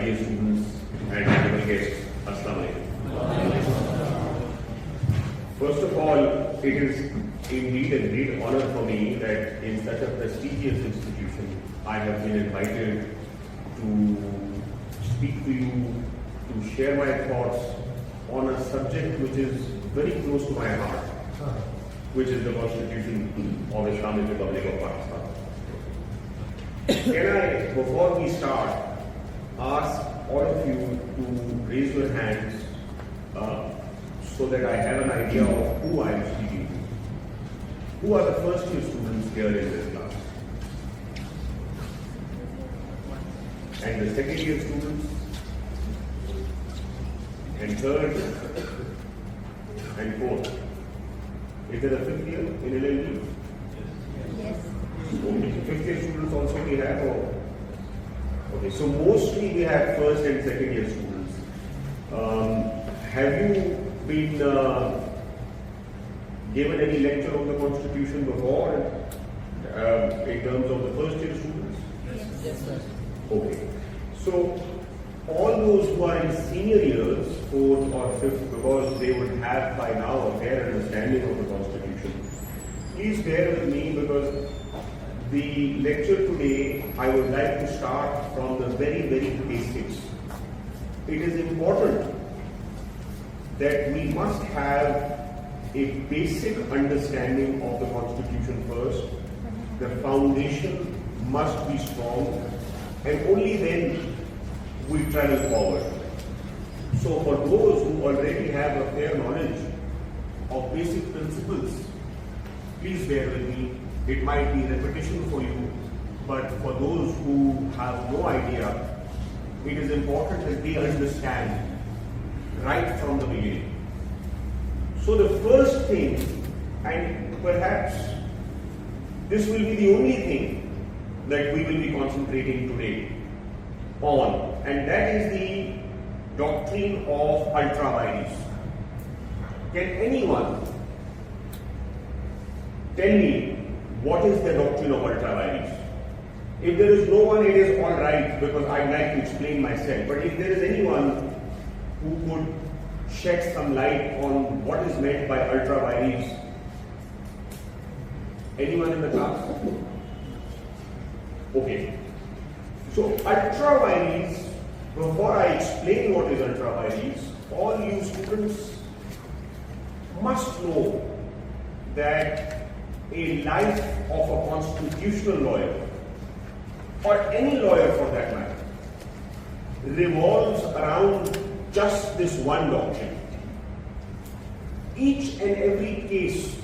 dear students and honorable guests, Assalamu alaikum. First of all, it is indeed a great honor for me that in such a prestigious institution, I have been invited to speak to you, to share my thoughts on a subject which is very close to my heart, which is the Constitution of the Islamic Republic of Pakistan. Can I, before we start, ask all of you to raise your hands so that I have an idea of who I am speaking to? Who are the first year students here in this class? And the second year students? And third? And fourth? Is there a fifth year in LLB? Yes. Okay, fifth year students also we have? Or? Okay, so mostly we have first and second year students. Have you been given any lecture on the Constitution before in terms of the first year students? Yes, sir. Okay, so all those who are in senior years, fourth or fifth, because they would have by now a fair understanding of the Constitution, please bear with me because the lecture today, I would like to start from the very, very basics. It is important that we must have a basic understanding of the Constitution first. The foundation must be strong, and only then we travel forward. So for those who already have a fair knowledge of basic principles, please bear with me. It might be repetition for you, but for those who have no idea, it is important that they understand right from the beginning. So the first thing, and perhaps this will be the only thing that we will be concentrating today on, and that is the doctrine of ultra vires. Can anyone tell me what is the doctrine of ultra vires? If there is no one, it is all right because I'd like to explain myself. But if there is anyone who could shed some light on what is meant by ultra vires, anyone in the class? Okay. So ultra vires, before I explain what is ultra vires, all you students must know that a life of a constitutional lawyer, or any lawyer for that matter, revolves around just this one doctrine. Each and every case,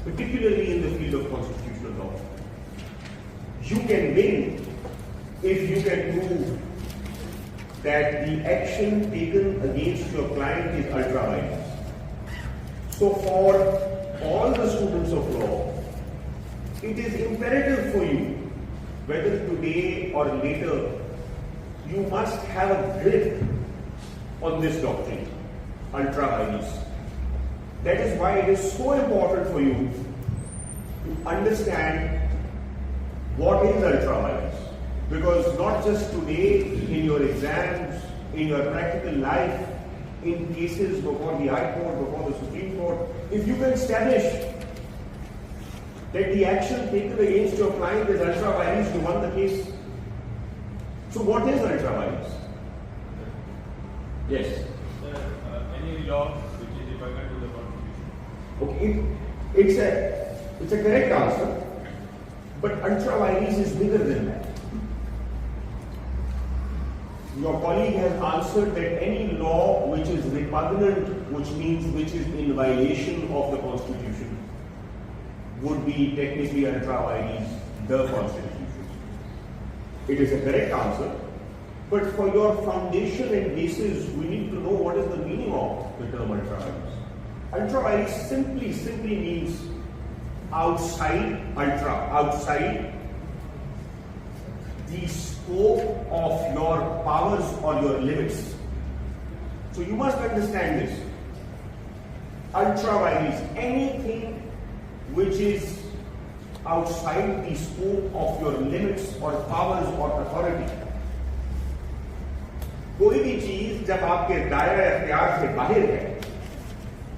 particularly in the field of constitutional law, you can win if you can prove that the action taken against your client is ultra vires. So for all the students of law, it is imperative for you, whether today or later, you must have a grip on this doctrine, ultra vires. That is why it is so important for you to understand what is ultra vires. Because not just today, in your exams, in your practical life, in cases before the High Court, before the Supreme Court, if you can establish that the action taken against your client is ultra vires, you won the case. So what is ultra vires? Yes? Any law which is repugnant to the Constitution. Okay, it's a correct answer, but ultra vires is bigger than that. Your colleague has answered that any law which is repugnant, which means which is in violation of the Constitution, would be technically ultra vires the Constitution. It is a correct answer, but for your foundation and basis, we need to know what is the meaning of the term ultra vires. Ultra vires simply means outside, outside the scope of your powers or your limits. So you must understand this. Ultra vires, anything which is outside the scope of your limits or powers or authority. कोई भी चीज जब आपके दायरा इख्तियार से बाहर है,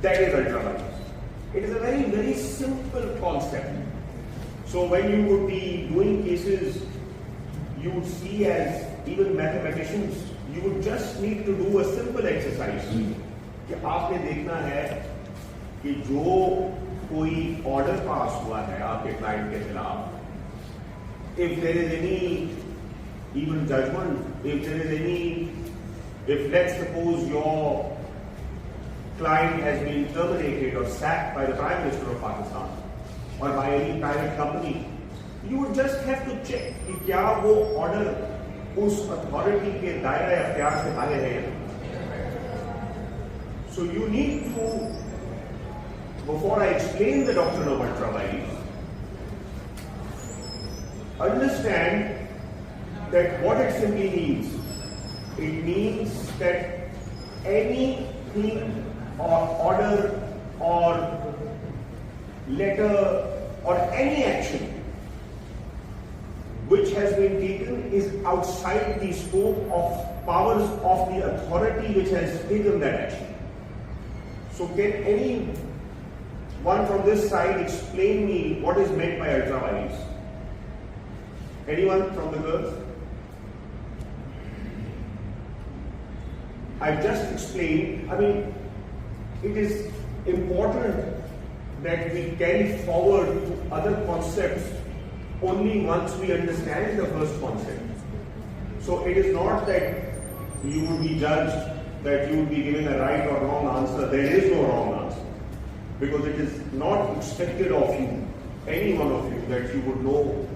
that is ultra vires. It is a very, very simple concept. So when you would be doing cases, you would see as even mathematicians, you would just need to do a simple exercise. कि आपने देखना है कि जो कोई order pass हुआ है आपके क्लाइंट के खिलाफ, if there is any even judgment, if there is any, if let's suppose your client has been terminated or sacked by the Prime Minister of Pakistan or by any private company, you would just have to check कि क्या वो order उस authority के दायरा अख्तियार से बाहर है. So you need to, before I explain the doctrine of ultra vires, understand that what it simply means. It means that anything or order or letter or any action which has been taken is outside the scope of powers of the authority which has taken that action. So can anyone from this side explain me what is meant by ultra vires? Anyone from the girls? I've just explained. I mean, it is important that we carry forward to other concepts only once we understand the first concept. So it is not that you will be judged, that you will be given a right or wrong answer. There is no wrong answer. Because it is not expected of you, any one of you, that you would know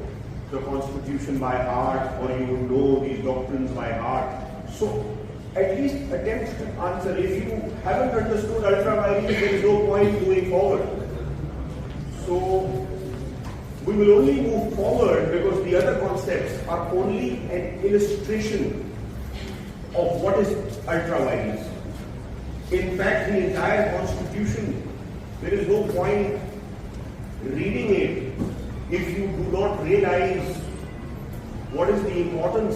the Constitution by heart or you would know these doctrines by heart. So at least attempt to answer. If you haven't understood ultra vires, there is no point moving forward. So we will only move forward because the other concepts are only an illustration of what is ultra vires. In fact, the entire Constitution, there is no point reading it if you do not realize what is the importance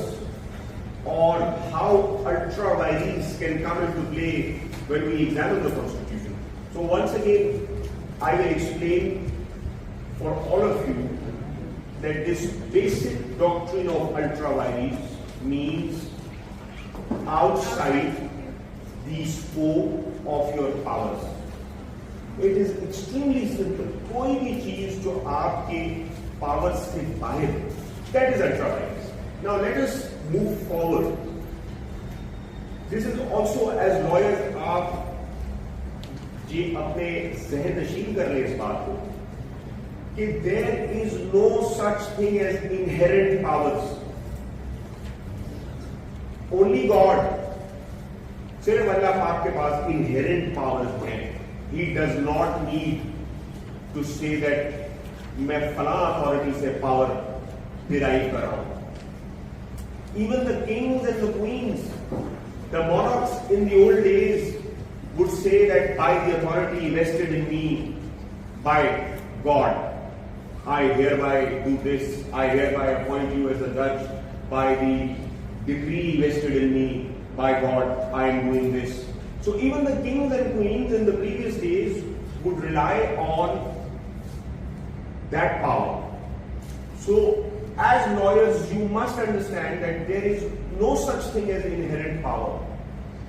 or how ultra vires can come into play when we examine the Constitution. So once again, I will explain for all of you that this basic doctrine of ultra vires means outside the scope of your powers. It is extremely simple. कोई भी चीज जो आपके powers से बाहर, that is ultra vires. Now let us move forward. This is also, as lawyers, आप जी अपने ज़हन नशीन कर ले इस बात को कि there is no such thing as inherent powers. Only God, सिर्फ अल्लाह पाक के पास inherent powers हैं. He does not need to say that मैं फलां authority से power derive कर रहा हूं. Even the kings and the queens, the monarchs in the old days would say that by the authority vested in me by God, I hereby do this, I hereby appoint you as a judge, by the decree vested in me by God, I am doing this. So even the kings and queens in the previous days would rely on that power. So as lawyers, you must understand that there is no such thing as inherent power.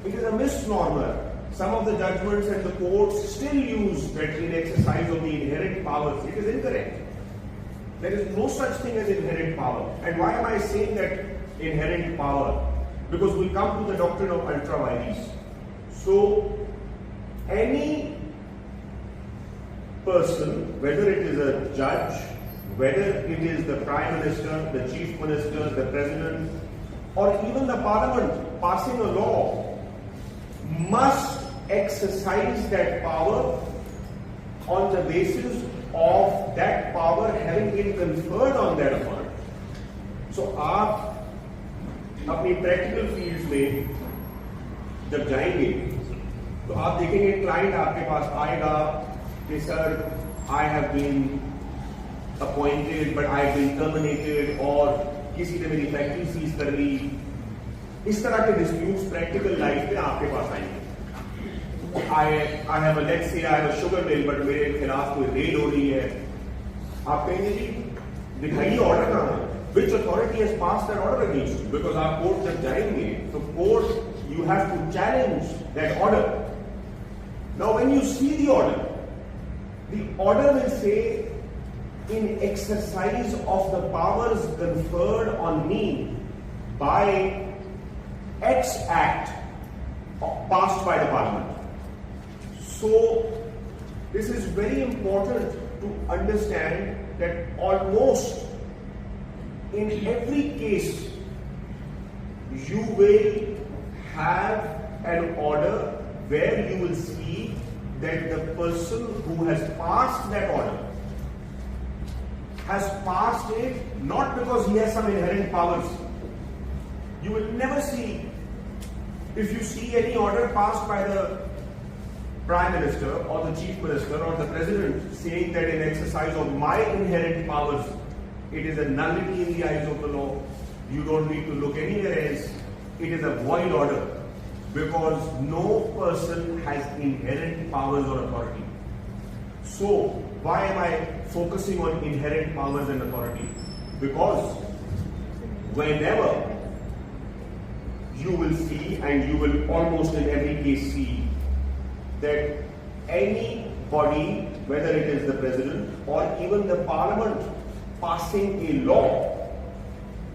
It is a misnomer. Some of the judgments and the courts still use that in exercise of the inherent powers. It is incorrect. There is no such thing as inherent power. And why am I saying that inherent power? Because we come to the doctrine of ultra vires. So any person, whether it is a judge, whether it is the Prime Minister, the Chief Minister, the President, or even the Parliament passing a law, must exercise that power on the basis of that power having been conferred on that authority. So आप अपनी practical fields में जब जाएंगे तो आप देखेंगे client आपके पास आएगा कि sir I have been appointed but I have been terminated, और किसी ने मेरी फैक्ट्री सीज कर ली, इस तरह के डिस्प्यूट्स प्रैक्टिकल लाइफ में आपके पास आएंगे. I have a, let's say I have a sugar mill, but मेरे खिलाफ कोई रेड हो रही है. आप कहेंगे जी दिखाइए ऑर्डर कहाँ है, which authority has passed that order against you? Because आप कोर्ट तक जाएंगे तो court, you have to challenge that order. Now when you see the order will say, in exercise of the powers conferred on me by X Act passed by the Parliament. So this is very important to understand that almost in every case you will have an order where you will see that the person who has passed that order has passed it not because he has some inherent powers. You will never see, if you see any order passed by the Prime Minister or the Chief Minister or the President saying that in exercise of my inherent powers, it is a nullity in the eyes of the law, you don't need to look anywhere else, it is a void order, because no person has inherent powers or authority. So, why am I focusing on inherent powers and authority? Because whenever you will see, and you will almost in every case see, that any body, whether it is the President or even the Parliament passing a law,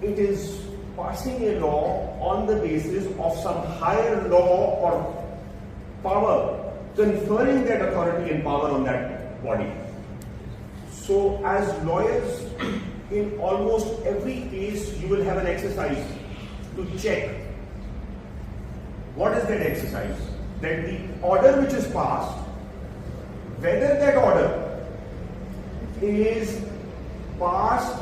it is passing a law on the basis of some higher law or power, conferring that authority and power on that body. So as lawyers, in almost every case, you will have an exercise to check. What is that exercise? That the order which is passed, whether that order is passed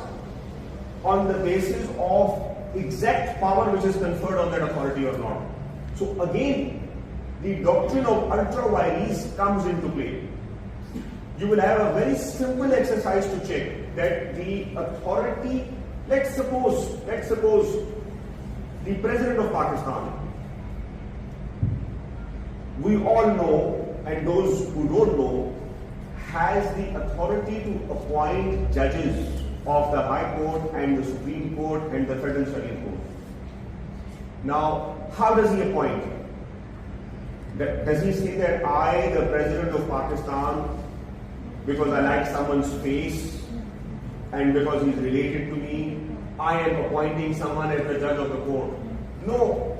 on the basis of exact power which is conferred on that authority or not. So again, the doctrine of ultra vires comes into play. You will have a very simple exercise to check that the authority, let's suppose the President of Pakistan, we all know, and those who don't know, has the authority to appoint judges of the High Court and the Supreme Court and the Federal Circuit Court. Now, how does he appoint? Does he say that I, the President of Pakistan, because I like someone's face and because he's related to me, I am appointing someone as the judge of the court? No,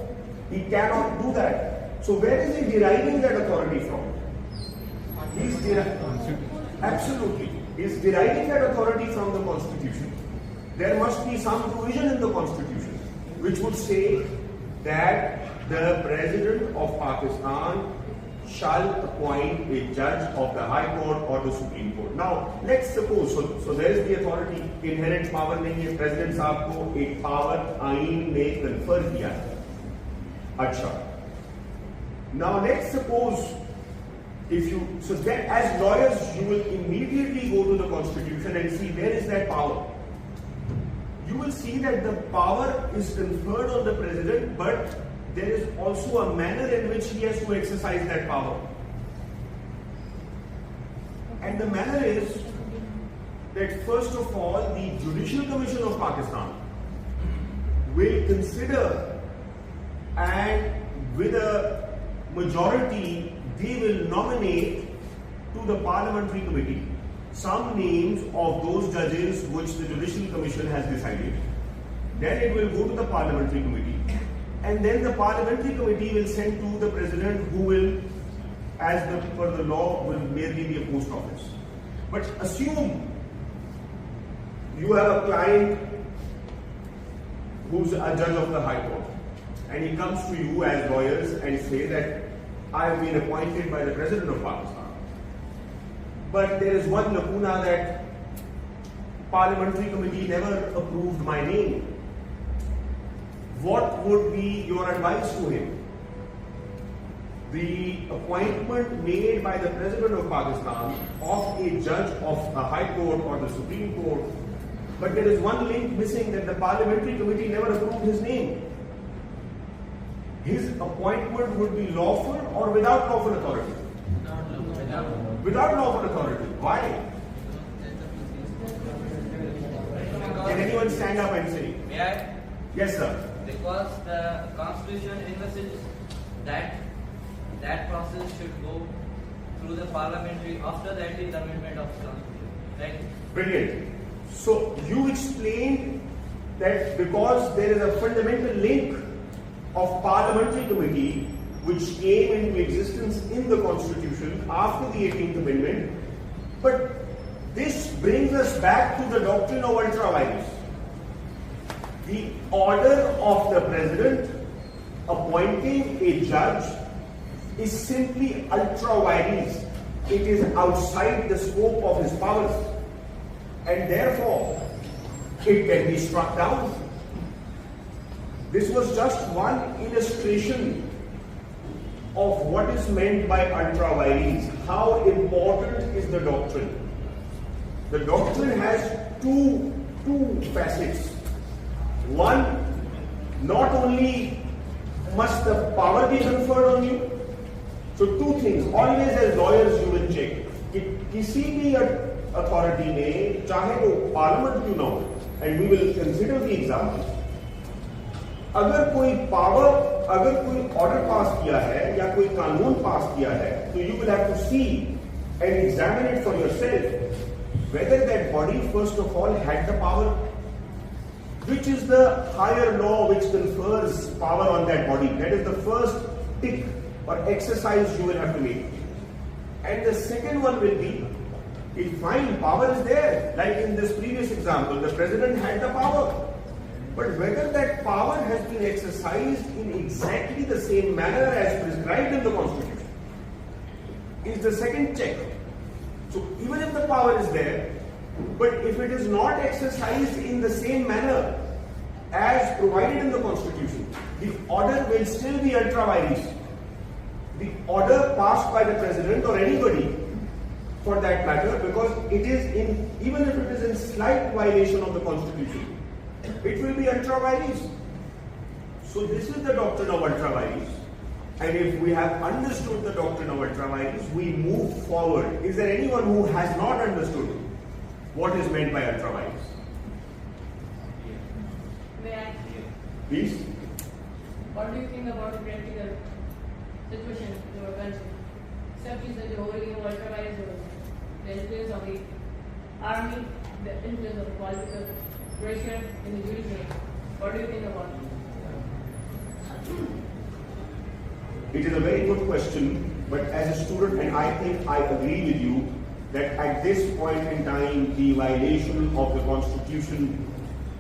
he cannot do that. So where is he deriving that authority from? Absolutely. He's deriving that authority from the Constitution. There must be some provision in the Constitution which would say that the President of Pakistan shall appoint a judge of the High Court or the Supreme Court. Now, let's suppose, so there is the authority, inherent power नहीं है, President साहब को एक power आइन में confer किया है. अच्छा. Now let's suppose, so that as lawyers you will immediately go to the Constitution and see where is that power. You will see that the power is conferred on the President, but there is also a manner in which he has to exercise that power. And the manner is that first of all, the Judicial Commission of Pakistan will consider, and with a majority, they will nominate to the Parliamentary Committee some names of those judges which the Judicial Commission has decided. Then it will go to the Parliamentary Committee, and then the Parliamentary Committee will send to the President, who will, as per the law, will merely be a post office. But assume you have a client who's a judge of the High Court, and he comes to you as lawyers and say that I have been appointed by the President of Pakistan, but there is one lacuna that Parliamentary Committee never approved my name. What would be your advice to him? The appointment made by the President of Pakistan of a judge of the High Court or the Supreme Court, but there is one link missing, that the Parliamentary Committee never approved his name. his appointment would be lawful or without lawful authority? Without lawful authority. Why? Can anyone stand up and say? May I? Yes, sir. Because the Constitution envisages that process should go through the parliamentary after the 18th amendment of the Constitution. Right? Brilliant. So you explained that because there is a fundamental link of parliamentary committee which came into existence in the Constitution after the 18th Amendment, but this brings us back to the doctrine of ultra vires. The order of the president appointing a judge is simply ultra vires. It is outside the scope of his powers, and therefore it can be struck down. This was just one illustration of what is meant by ultra vires. How important is the doctrine? The doctrine has two facets. One, not only must the power be conferred on you, so two things. Always as lawyers you will check कि किसी भी authority में चाहे वो parliament क्यों ना हो, and we will consider the example. अगर कोई power, अगर कोई order pass किया है या कोई कानून pass किया है, तो you will have to see and examine it for yourself whether that body first of all had the power. Which is the higher law which confers power on that body? That is the first tick or exercise you will have to make. And the second one will be, if fine, power is there. Like in this previous example, the president had the power. But whether that power has been exercised in exactly the same manner as prescribed in the Constitution is the second check. So even if the power is there, but if it is not exercised in the same manner as provided in the Constitution, the order will still be ultra vires. The order passed by the president or anybody for that matter, because it is in, even if it is in slight violation of the Constitution, it will be ultra vires. So this is the doctrine of ultra vires. And if we have understood the doctrine of ultra vires, we move forward. Is there anyone who has not understood what is meant by ultra vires? May I? Please. What do you think about the practical situation in our country? Except is that the overly ultra vires, the influence of the army, the influence of the political pressure in the judiciary. What do you think about it? It is a very good question, but as a student, and I think I agree with you, that at this point in time, the violation of the Constitution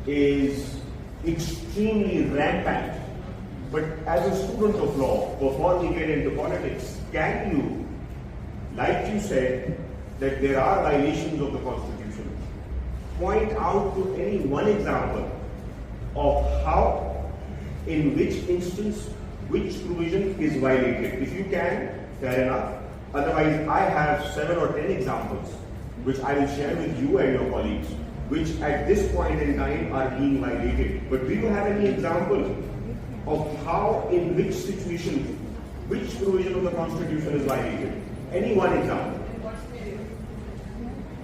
is extremely rampant. But as a student of law, before we get into politics, can you, like you said, that there are violations of the Constitution, point out to any one example of how, in which instance, which provision is violated? If you can, fair enough. Otherwise, I have 7 or 10 examples which I will share with you and your colleagues, which at this point in time are being violated. But do you have any example of how, in which situation, which provision of the Constitution is violated? Any one example?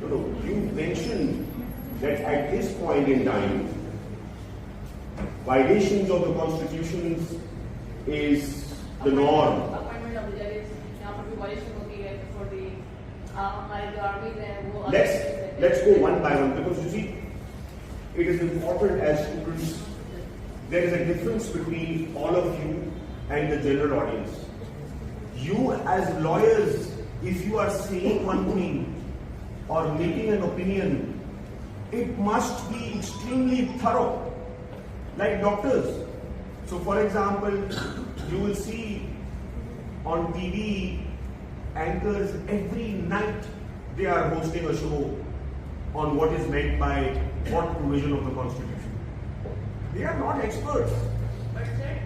No, you mentioned that at this point in time, violations of the Constitution is the norm. Appointment of the judges, यहाँ पर भी violation होती है for the हमारे जो armies हैं वो. Let's go one by one, because you see, it is important as students. There is a difference between all of you and the general audience. You as lawyers, if you are saying one thing or making an opinion, it must be extremely thorough. Like doctors. So for example, you will see on TV anchors every night they are hosting a show on what is meant by what provision of the Constitution. They are not experts. But sir,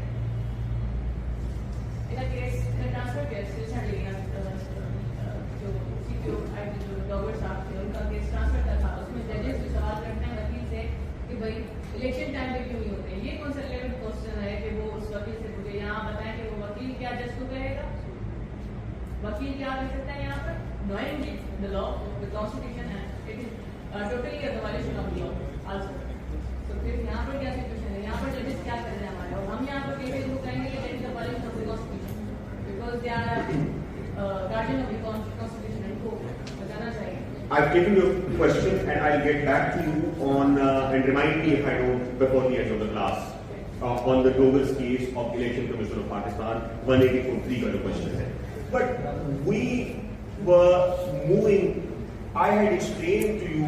in a case, in a transfer case, recently, जो CPO जो doctor साहब थे उनका case transfer का था, उसमें जजेस भी सवाल करते हैं वकील से कि भाई इलेक्शन टाइम पे क्यों नहीं होते? ये कौन सा लेवल क्वेश्चन है कि वो उस वकील से पूछे यहाँ बताएं appeal किया जा सकता है यहाँ पर, knowing the law, the constitution, and it is totally a violation of the law also. So फिर यहाँ पर क्या situation है? यहाँ पर judges क्या कर रहे हैं हमारे, और हम यहाँ पर cases को कहेंगे कि that is a violation of the constitution because they are guardian of the constitution and co. बताना चाहिए. I've taken your question and I'll get back to you on and remind me if I don't before the end of the class on the Dover's case of Election Commission of Pakistan 184.3 का जो question है. But we were moving. I had explained to you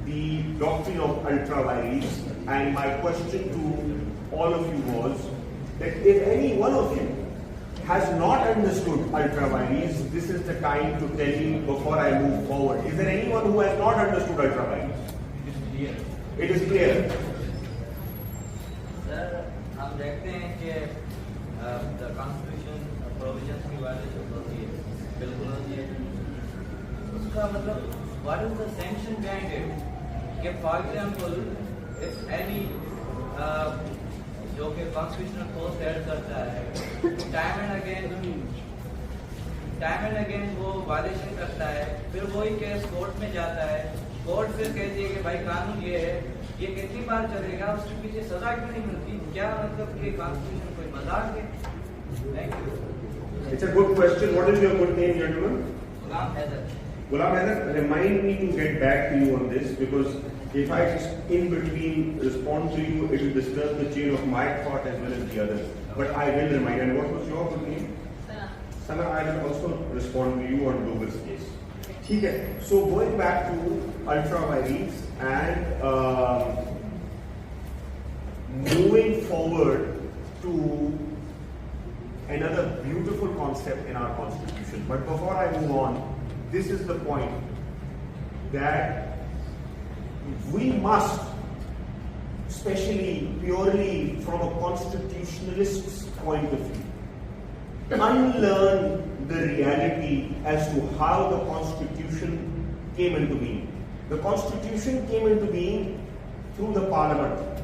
the doctrine of ultra vires, and my question to all of you was that if any one of you has not understood ultra vires, this is the time to tell you before I move forward. Is there anyone who has not understood ultra vires? It is clear. It is clear. Sir हम देखते हैं कि the constitution provisions की violation होती है, बिल्कुल होती है. उसका मतलब what is the sanction behind it? कि फॉर एग्जांपल इफ एनी जो कि कॉन्स्टिट्यूशनल पोस्ट ऐड करता है टाइम एंड अगेन वो वायलेशन करता है, फिर वही केस कोर्ट में जाता है, कोर्ट फिर कहती है कि भाई कानून ये है, ये कितनी बार चलेगा, उसके पीछे सजा क्यों नहीं मिलती? क्या मतलब ये कॉन्स्टिट्यूशन कोई मजाक है? Thank you. It's a good question. What is your good name, gentlemen? Ghulam Haider. Ghulam Shabbir, remind me to get back to you on this because if I just in between respond to you, it will disturb the chain of my thought as well as the others. But I will remind. And what was your good name? Sana, I will also respond to you on Dover's case. Okay. So going back to ultra vires and moving forward to another beautiful concept in our constitution. But before I move on, this is the point that we must, especially purely from a constitutionalist's point of view, unlearn the reality as to how the Constitution came into being. The Constitution came into being through the Parliament.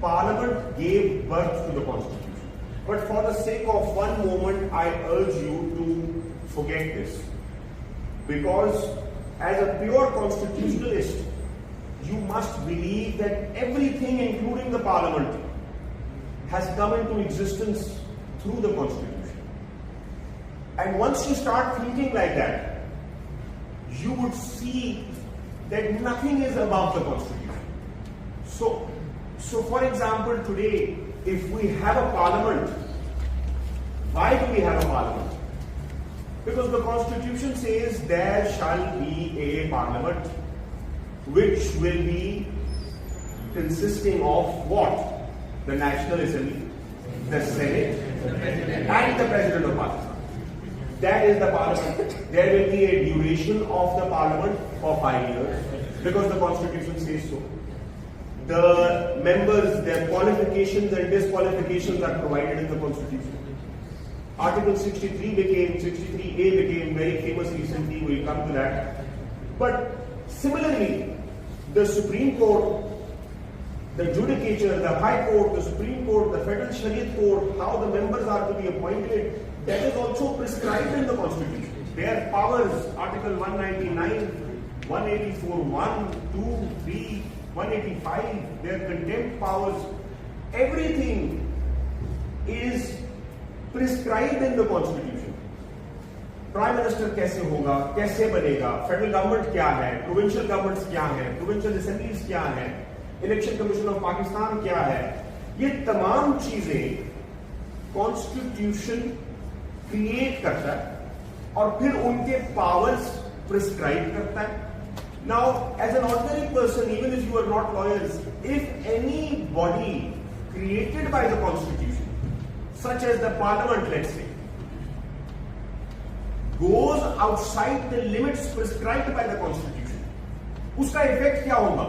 Parliament gave birth to the Constitution. But for the sake of one moment, I urge you to forget this. Because as a pure constitutionalist, you must believe that everything, including the Parliament, has come into existence through the Constitution. And once you start thinking like that, you would see that nothing is above the Constitution. So for example, today, if we have a Parliament, why do we have a Parliament? Because the Constitution says there shall be a Parliament which will be consisting of what? The National Assembly, the Senate, and the President of Pakistan. That is the Parliament. There will be a duration of the Parliament for 5 years because the Constitution says so. The members, their qualifications and disqualifications are provided in the Constitution. Article 63A became very famous recently, we'll come to that. But similarly, the Supreme Court, the Judicature, the High Court, the Supreme Court, the Federal Shariat Court, how the members are to be appointed, that is also prescribed in the Constitution. Their powers, Article 199, 184, 1, 2, 3, 185, their contempt powers, everything is prescribed in the Constitution. Prime Minister कैसे होगा, कैसे बनेगा, Federal Government क्या है, Provincial Governments क्या है, Provincial Assemblies क्या है, Election Commission of Pakistan क्या है, ये तमाम चीजें Constitution create करता है और फिर उनके powers prescribe करता है. Now, as an ordinary person, even if you are not lawyers, if any body created by the Constitution, such as the Parliament, let's say, goes outside the limits prescribed by the Constitution, उसका effect क्या होगा?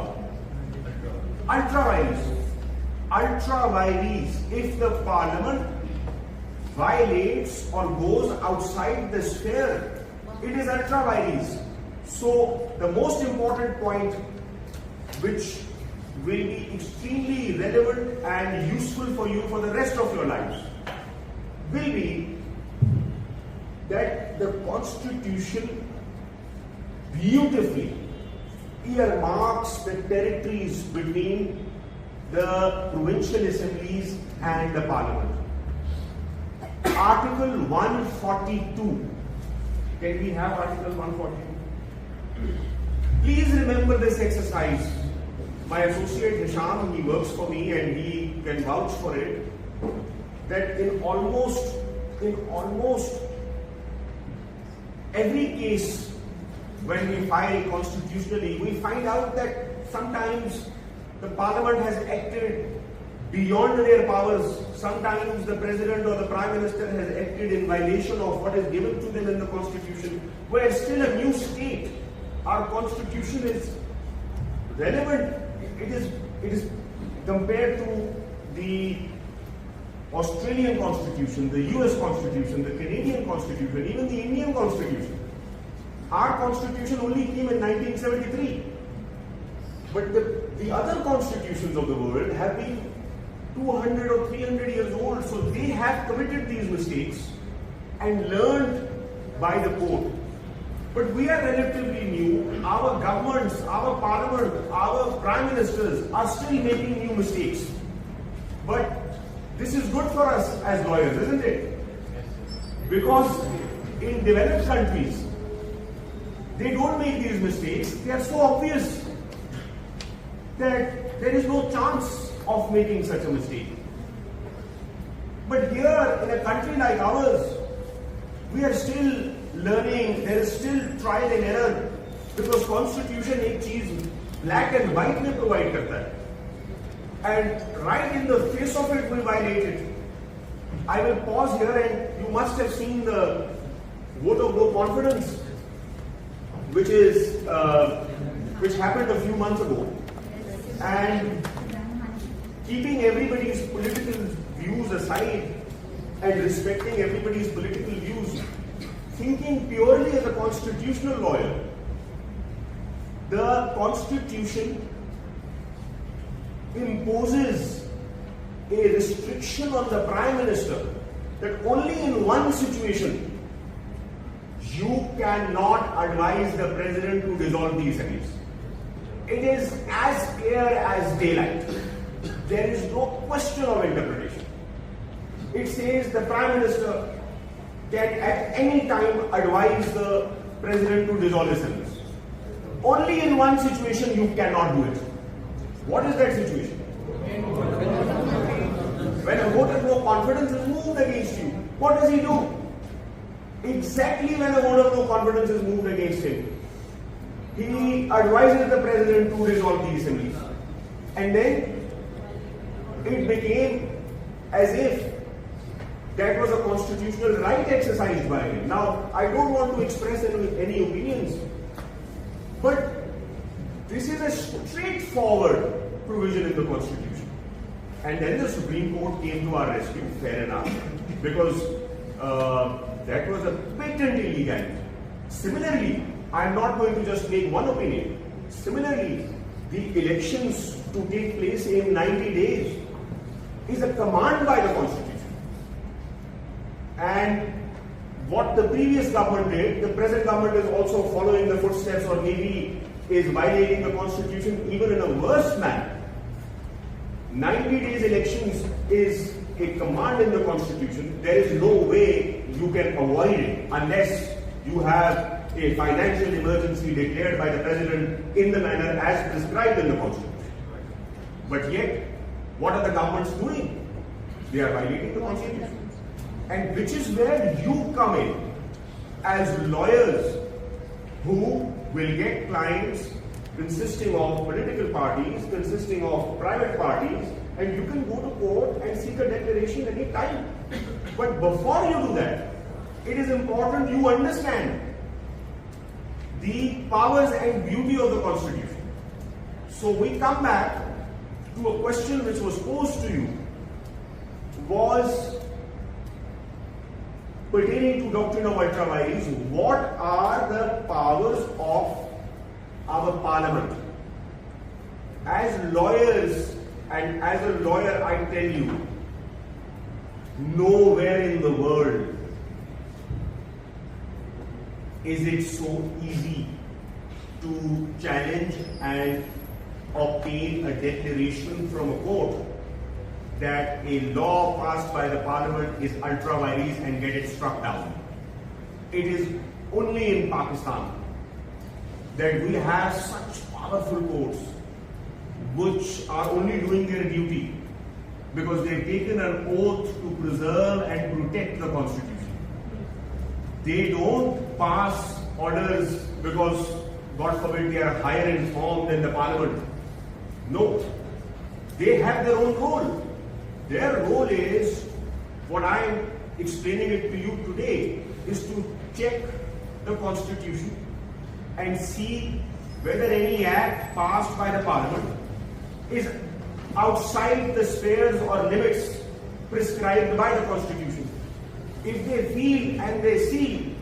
Ultra vires. Ultra vires. If the Parliament violates or goes outside the sphere, it is ultra vires. So the most important point, which will be extremely relevant and useful for you for the rest of your lives, will be that the Constitution beautifully earmarks the territories between the provincial assemblies and the parliament. Article 142. Can we have Article 142? Please remember this exercise. My associate Hisham, he works for me and he can vouch for it, that in almost every case when we file constitutionally, we find out that sometimes the parliament has acted beyond their powers. Sometimes the president or the prime minister has acted in violation of what is given to them in the constitution. Where still a new state, our constitution is relevant. It is compared to the Australian constitution, the US constitution, the Canadian constitution, even the Indian constitution. Our constitution only came in 1973. But the other constitutions of the world have been 200 or 300 years old, so they have committed these mistakes and learned by the code. But we are relatively new. Our governments, our parliament, our prime ministers are still making new mistakes. But this is good for us as lawyers, isn't it? Because in developed countries, they don't make these mistakes. They are so obvious that there is no chance of making such a mistake. But here, in a country like ours, we are still learning, there is still trial and error, because constitution एक चीज black and white में provide करता है, and right in the face of it we violate it. I will pause here, and you must have seen the vote of no confidence, which happened a few months ago, and keeping everybody's political views aside and respecting everybody's political views, thinking purely as a constitutional lawyer, the Constitution imposes a restriction on the Prime Minister that only in one situation you cannot advise the President to dissolve the assemblies. It is as clear as daylight. There is no question of interpretation. It says the Prime Minister can at any time advise the President to dissolve assemblies. Only in one situation you cannot do it. What is that situation? When a vote of no confidence is moved against you, what does he do? Exactly when a vote of no confidence is moved against him, he advises the President to dissolve the assemblies. And then it became as if that was a constitutional right exercised by him. Now, I don't want to express any opinions, but this is a straightforward provision in the Constitution. And then the Supreme Court came to our rescue, fair enough, because that was a blatant illegality. Similarly, I am not going to just make one opinion. Similarly, the elections to take place in 90 days is a command by the Constitution. And what the previous government did, the present government is also following the footsteps, or maybe is violating the Constitution even in a worse manner. 90 days elections is a command in the Constitution. There is no way you can avoid it unless you have a financial emergency declared by the President in the manner as prescribed in the Constitution. But yet, what are the governments doing? They are violating the Constitution. And which is where you come in as lawyers who will get clients consisting of political parties, consisting of private parties, and you can go to court and seek a declaration any time. But before you do that, it is important you understand the powers and beauty of the Constitution. So we come back to a question which was posed to you, was pertaining to doctrine of ultra vires. What are the powers of our parliament? As lawyers, and as a lawyer, I tell you, nowhere in the world is it so easy to challenge and obtain a declaration from a court that a law passed by the parliament is ultra vires and get it struck down. It is only in Pakistan that we have such powerful courts which are only doing their duty because they've taken an oath to preserve and protect the constitution. They don't pass orders because, God forbid, they are higher in form than the parliament. No, they have their own role. Their role is, what I am explaining it to you today, is to check the constitution and see whether any act passed by the parliament is outside the spheres or limits prescribed by the constitution. If they feel and they see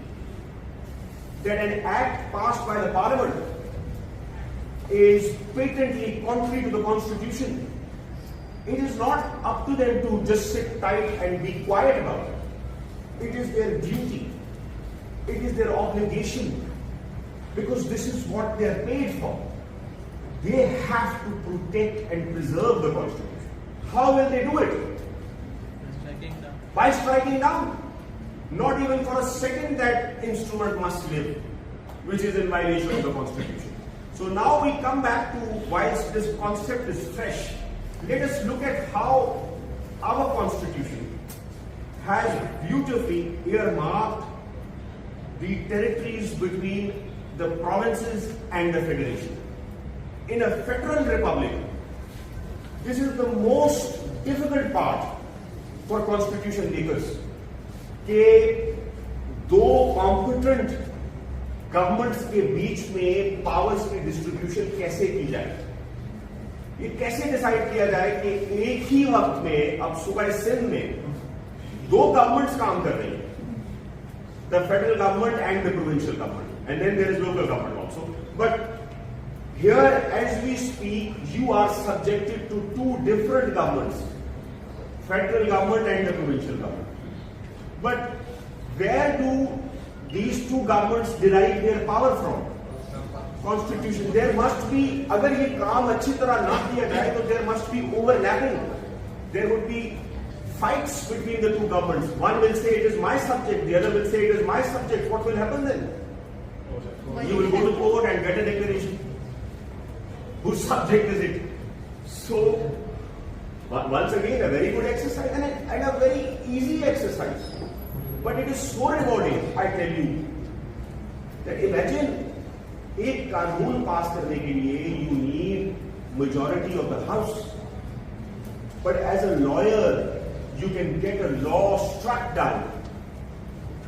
that an act passed by the parliament is patently contrary to the constitution, it is not up to them to just sit tight and be quiet about it. It is their duty. It is their obligation, because this is what they are paid for. They have to protect and preserve the constitution. How will they do it? By striking down. Not even for a second that instrument must live, which is in violation of the constitution. So now we come back to, whilst this concept is fresh, let us look at how our constitution has beautifully earmarked the territories between the provinces and the federation. In a federal republic, this is the most difficult part for constitution makers, कि दो competent governments के बीच में powers की distribution कैसे की जाए, ये कैसे decide किया जाए कि एक ही वक्त में, अब सूबा सिंध में दो governments काम कर रही हैं, the federal government and the provincial government, and then there is local government also. But here, as we speak, you are subjected to two different governments, federal government and the provincial government. But where do these two governments derive their power from? Constitution. There must be, अगर ये काम अच्छी तरह ना किया जाए, तो there must be overlapping. There would be fights between the two governments. One will say it is my subject, the other will say it is my subject. What will happen then? You will go to court and get a declaration. Whose subject is it? So, once again, a very good exercise and a very easy exercise. But it is so rewarding, I tell you, that imagine एक कानून पास करने के लिए you need majority of the house. But as a lawyer, you can get a law struck down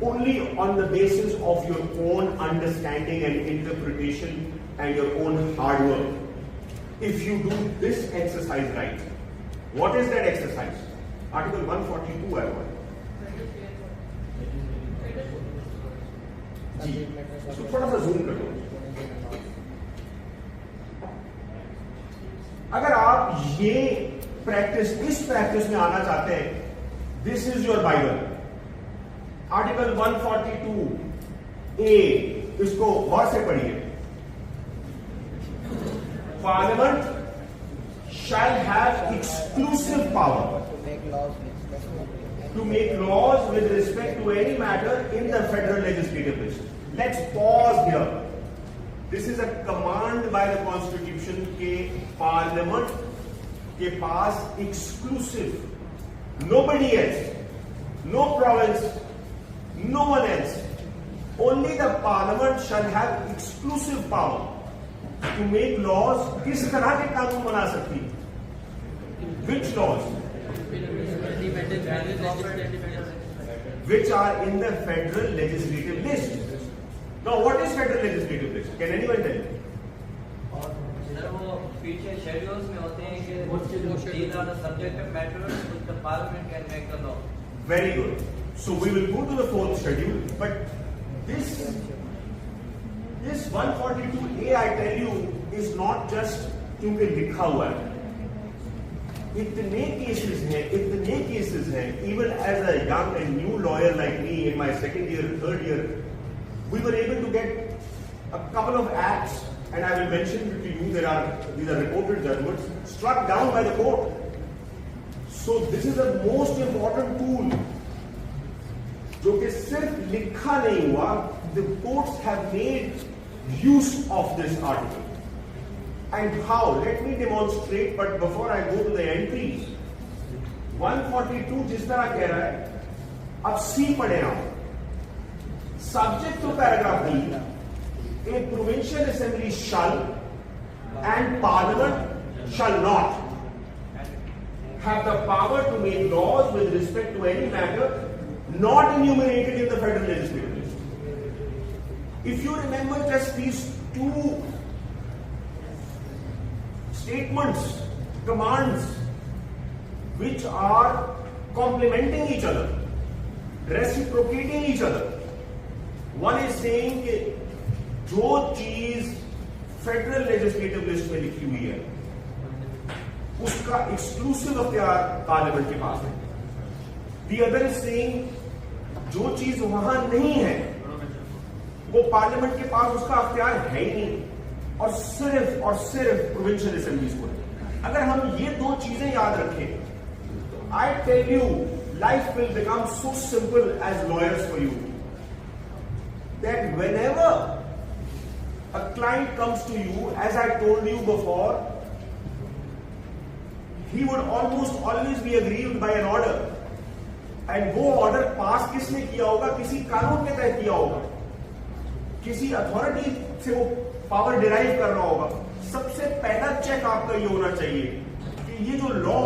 only on the basis of your own understanding and interpretation and your own hard work. If you do this exercise right. What is that exercise? Article 142 I want. जी, तो थोड़ा सा zoom कर लो. अगर आप ये practice, इस practice में आना चाहते हैं, this is your Bible. Article 142A, इसको गौर से पढ़िए. Parliament shall have exclusive power to make laws with respect to any matter in the federal legislative list. Let's pause here. This is a command by the Constitution के Parliament के पास exclusive, nobody else, no province, no one else, only the Parliament shall have exclusive power to make laws. किस तरह के कानून बना सकती? Which laws? Which are in the federal legislative list. Now, what is federal legislative list? Can anyone tell me? Sir वो पीछे schedules में होते हैं कि these are the subject matters which the parliament can make the law. Very good. So we will go to the fourth schedule, but this 142A, I tell you, is not just क्योंकि लिखा हुआ है. इतने cases हैं, even as a young and new lawyer like me in my second year, third year, we were able to get a couple of acts, and I will mention it to you. These are reported judgments struck down by the court. So this is the most important tool, जो कि सिर्फ लिखा नहीं हुआ. The courts have made use of this article. And how? Let me demonstrate. But before I go to the entries, 142 जिस तरह कह रहा है, अब C पढ़े आप. Subject to paragraph B, a provincial assembly shall and parliament shall not have the power to make laws with respect to any matter not enumerated in the federal legislative list. If you remember just these two statements, commands, which are complementing each other, reciprocating each other. One is saying कि जो चीज federal legislative list में लिखी हुई है उसका exclusive अख्तियार parliament के पास है. दी अदर इज सेइंग जो चीज वहां नहीं है वो पार्लियामेंट के पास उसका अख्तियार है ही नहीं, और सिर्फ प्रोविंशियल असेंबलीज को है. अगर हम ये दो चीजें याद रखें, I tell you, life will become so simple as lawyers for you, that whenever a client comes to you, as I told you before, he would almost always be aggrieved by an order, and वो order pass किसने किया होगा? किसी कानून के तहत किया होगा, किसी अथॉरिटी से वो पावर डिराइव कर रहा होगा. सबसे पहला चेक आपका ये होना चाहिए कि ये जो लॉ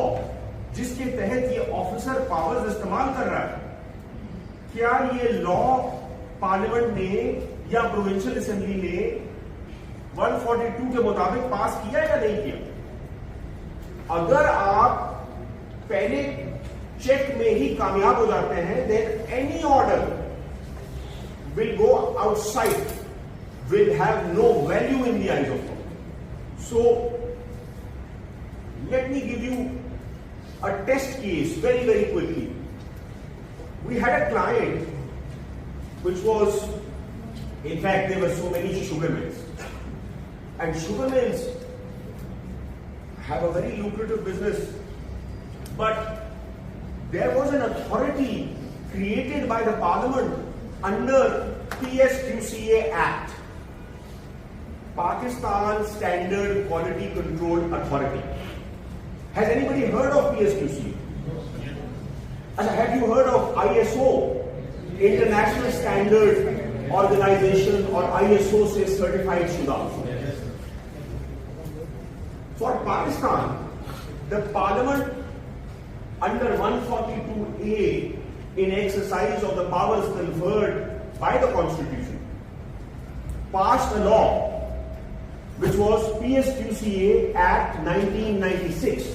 जिसके तहत ये ऑफिसर पावर्स इस्तेमाल कर रहा है, क्या ये लॉ पार्लियामेंट ने या प्रोविंशियल असेंबली ने 142 के मुताबिक पास किया या नहीं किया. अगर आप पहले चेक में ही कामयाब हो जाते हैं, then any order will go outside, will have no value in the eyes of law. So let me give you a test case very quickly. We had a client which was, in fact, there were so many sugar mills. And sugar mills have a very lucrative business. But there was an authority created by the parliament under PSQCA Act, Pakistan Standard Quality Control Authority. Has anybody heard of PSQCA? Have you heard of ISO? International Standard Organization, or ISO से certified शुदा. For Pakistan, the Parliament under 142A, in exercise of the powers conferred by the Constitution, passed a law which was PSQCA Act 1996.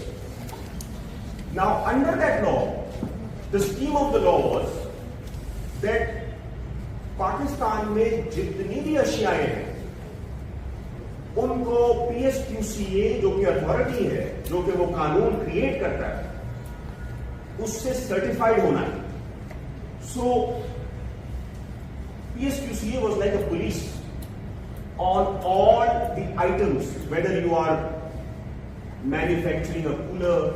Now, under that law, the scheme of the law was that Pakistan में जितनी भी अशियाएं हैं उनको PSQCA जो कि authority है, जो कि वो कानून क्रिएट करता है, उससे सर्टिफाइड होना है. सो PSQCA was like a police on all the items, whether you are manufacturing a cooler,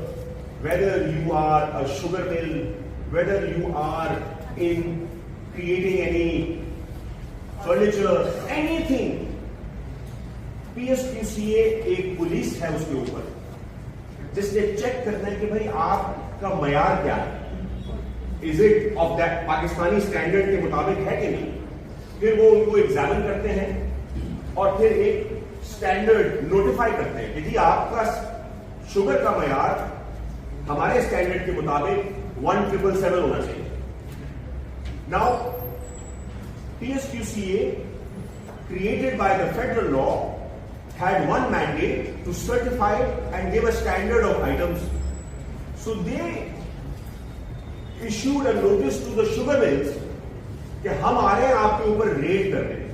whether you are a sugar mill, whether you are in creating any furniture, anything. PSQCA एक police है उसके ऊपर, जिसने check करना है कि भाई आपका मयार क्या है, is it of that Pakistani standard के मुताबिक है कि नहीं. फिर वो उनको एग्जामिन करते हैं और फिर एक स्टैंडर्ड नोटिफाई करते हैं कि जी आपका शुगर का मयार हमारे स्टैंडर्ड के मुताबिक 1777 होना चाहिए. Now, PSQCA, created by the federal law, had one mandate to certify and give a standard of items. So they issued a notice to the sugar mills कि हम आ रहे हैं आपके ऊपर रेड कर रहे हैं,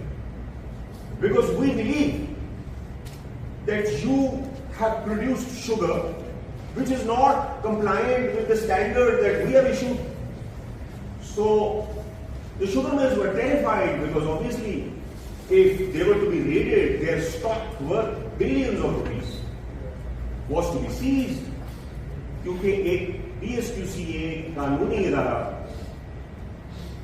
because we believe that you have produced sugar which is not compliant with the standard that we have issued. So The sugar mills were terrified because obviously if they were to be raided, their stock worth billions of rupees was to be seized. क्योंकि एक PSQCA कानूनी इदारा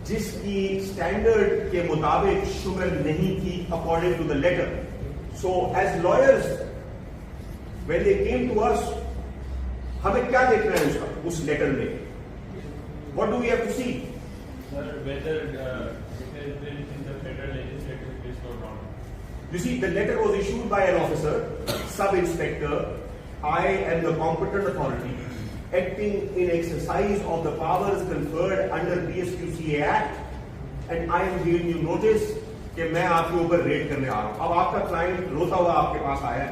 जिसकी standard के मुताबिक sugar नहीं थी according to the letter. So as lawyers, when they came to us, हमें क्या देखना है उसका उस लेटर में? What do we have to see? Sir, whether it has been in the federal legislative list or not. You see, the letter was issued by an officer, sub-inspector. I am the competent authority acting in exercise of the powers conferred under PSQCA Act, and I am giving you notice कि मैं आपके ऊपर red करने आ रहा हूं. अब आपका client रोता हुआ आपके पास आया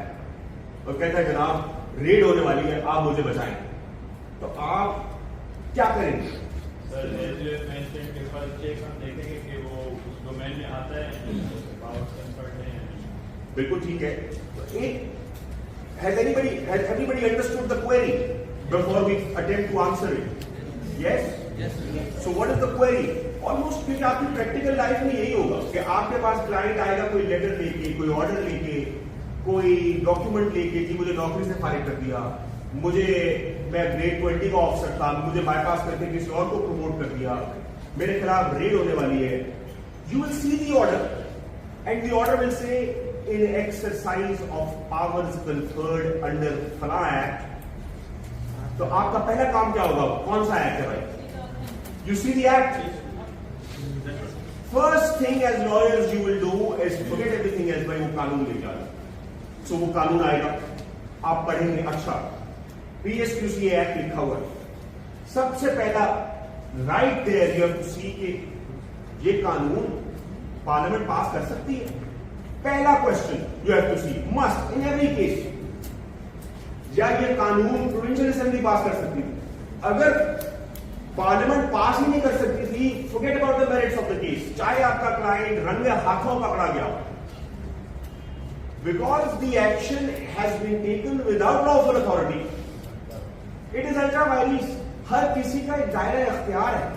और कहता है जनाब रेड होने वाली है, आप मुझे बचाएं. तो आप क्या करेंगे? Sir, as you have mentioned, कि first check हम देखेंगे कि वो उस डोमेन में आता है, powers conferred है या नहीं. बिल्कुल ठीक है. तो एक has everybody understood the query before we attempt to answer it? Yes? Yes. So what is the query? Almost क्योंकि आपकी प्रैक्टिकल लाइफ में यही होगा कि आपके पास क्लाइंट आएगा कोई लेटर लेके, कोई ऑर्डर लेके, कोई डॉक्यूमेंट लेके कि मुझे नौकरी से फारिग कर दिया, मैं ग्रेड 20 का ऑफिसर था, मुझे बाईपास करके किसी और को प्रमोट कर दिया, मेरे खिलाफ रेड होने वाली है. You will see the order and the order will say in exercise of powers conferred under फला एक्ट. तो आपका पहला काम क्या होगा? कौन सा एक्ट है भाई? You see the act. First thing as lawyers you will do is forget everything else. भाई वो कानून लेके आना. So वो कानून आएगा, आप पढ़ेंगे. अच्छा, PSQCA एक्ट लिखा हुआ है. सबसे पहला right there you have to see कि ये कानून पार्लियामेंट पास कर सकती है. पहला question you have to see must in every case, या ये कानून प्रोविंशियल असेंबली पास कर सकती थी? अगर पार्लियामेंट पास ही नहीं कर सकती थी, forget about the merits of the case. चाहे आपका क्लाइंट रंगे हाथों पकड़ा गया, because the action has been taken without lawful authority, it is ultra vires. हर किसी का एक दायरा इख्तियार है.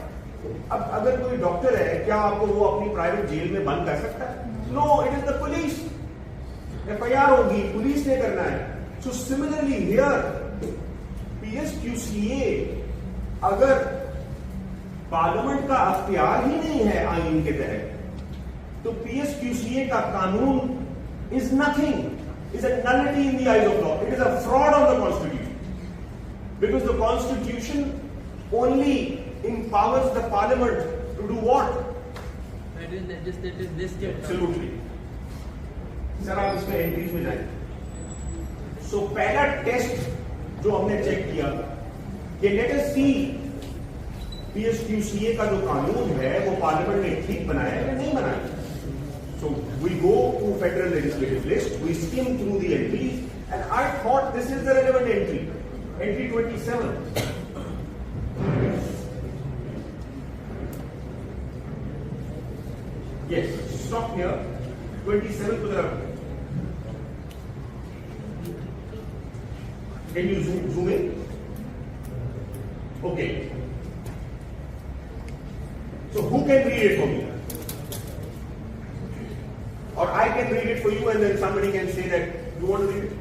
अब अगर कोई डॉक्टर है, क्या आपको वो अपनी प्राइवेट जेल में बंद कर सकता है? No, it is the police. FIR होगी, पुलिस ने करना है. सो सिमिलरली हियर PSQCA अगर पार्लियामेंट का अख्तियार ही नहीं है आईन के तहत, तो PSQCA का कानून is nothing, is a nullity in the eyes of law. It is a fraud on the constitution, because the constitution only empowers the parliament to do what? That is legislative listed. Absolutely. Sir आप इसमें entries में जाएं. सो पहला test जो हमने check किया कि let us सी PSQCA का जो कानून है वो पार्लियामेंट ने ठीक बनाया है या नहीं बनाया. So we go to federal legislative list, we skim through the entries, and I thought this is the relevant entry, entry 27. Yes, stop here. 27 to the left. Can you zoom in? Okay. So who can read it for me? Or I can read it for you, and then somebody can say that you want to read it.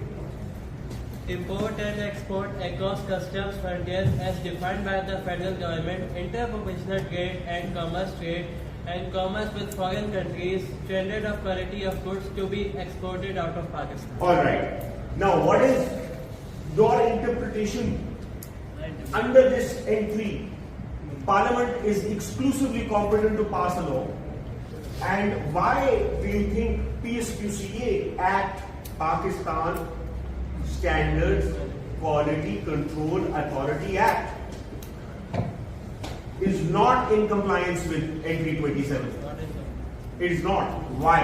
Import and export across customs frontiers as defined by the federal government, interprovincial trade and commerce trade, and commerce with foreign countries, standard of quality of goods to be exported out of Pakistan. All right. Now, what is your interpretation under this entry? Parliament is exclusively competent to pass a law. And why do you think PSQCA Act Pakistan Standards Quality Control Authority Act is not in compliance with entry 27? Not in some- It is not. Why?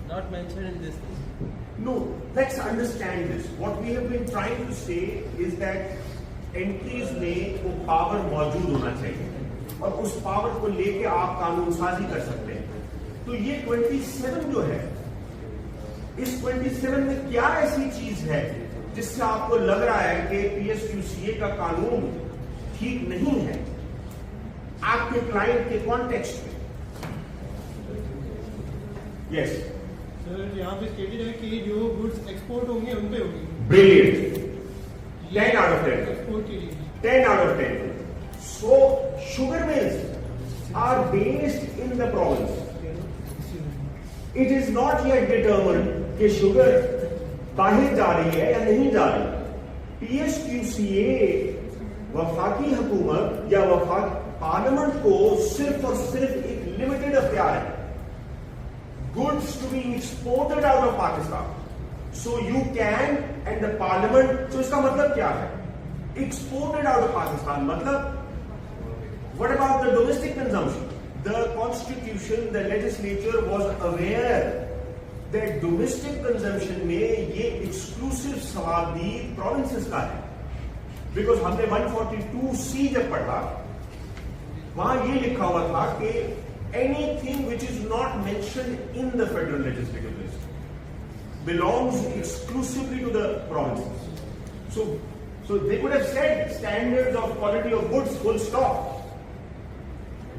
Not mentioned in this list. No, let's understand this. What we have been trying to say is that entries में वो power मौजूद होना चाहिए और उस power को लेके आप कानून साजी कर सकते हैं. तो ये 27 जो है, इस 27 में क्या ऐसी चीज है जिससे आपको लग रहा है कि PSQCA का कानून ठीक नहीं है आपके क्लाइंट के कॉन्टेक्स्ट में? Yes. सर यहाँ पे स्टेटेड है कि जो गुड्स एक्सपोर्ट होंगे उन पे होगी Brilliant. 10 out of 10. एक्सपोर्ट के लिए 10 out of 10. So, sugar mills are based in the province. It is not yet determined कि sugar बाहर जा रही है या नहीं जा रही. PSQCA वफाकी हुकूमत या पार्लियामेंट को सिर्फ और सिर्फ एक लिमिटेड अख्तियार है. Goods to be exported out of Pakistan. So you can, and the parliament, so इसका मतलब क्या है? Exported out of Pakistan, मतलब, what about the domestic consumption? The constitution, the legislature was aware that domestic consumption में ये exclusive सवादी provinces का है. Because हमने 142C जब पढ़ा, वहां ये लिखा हुआ था कि anything which is not mentioned in the federal legislative list belongs exclusively to the provinces. So they could have said standards of quality of goods, full stop.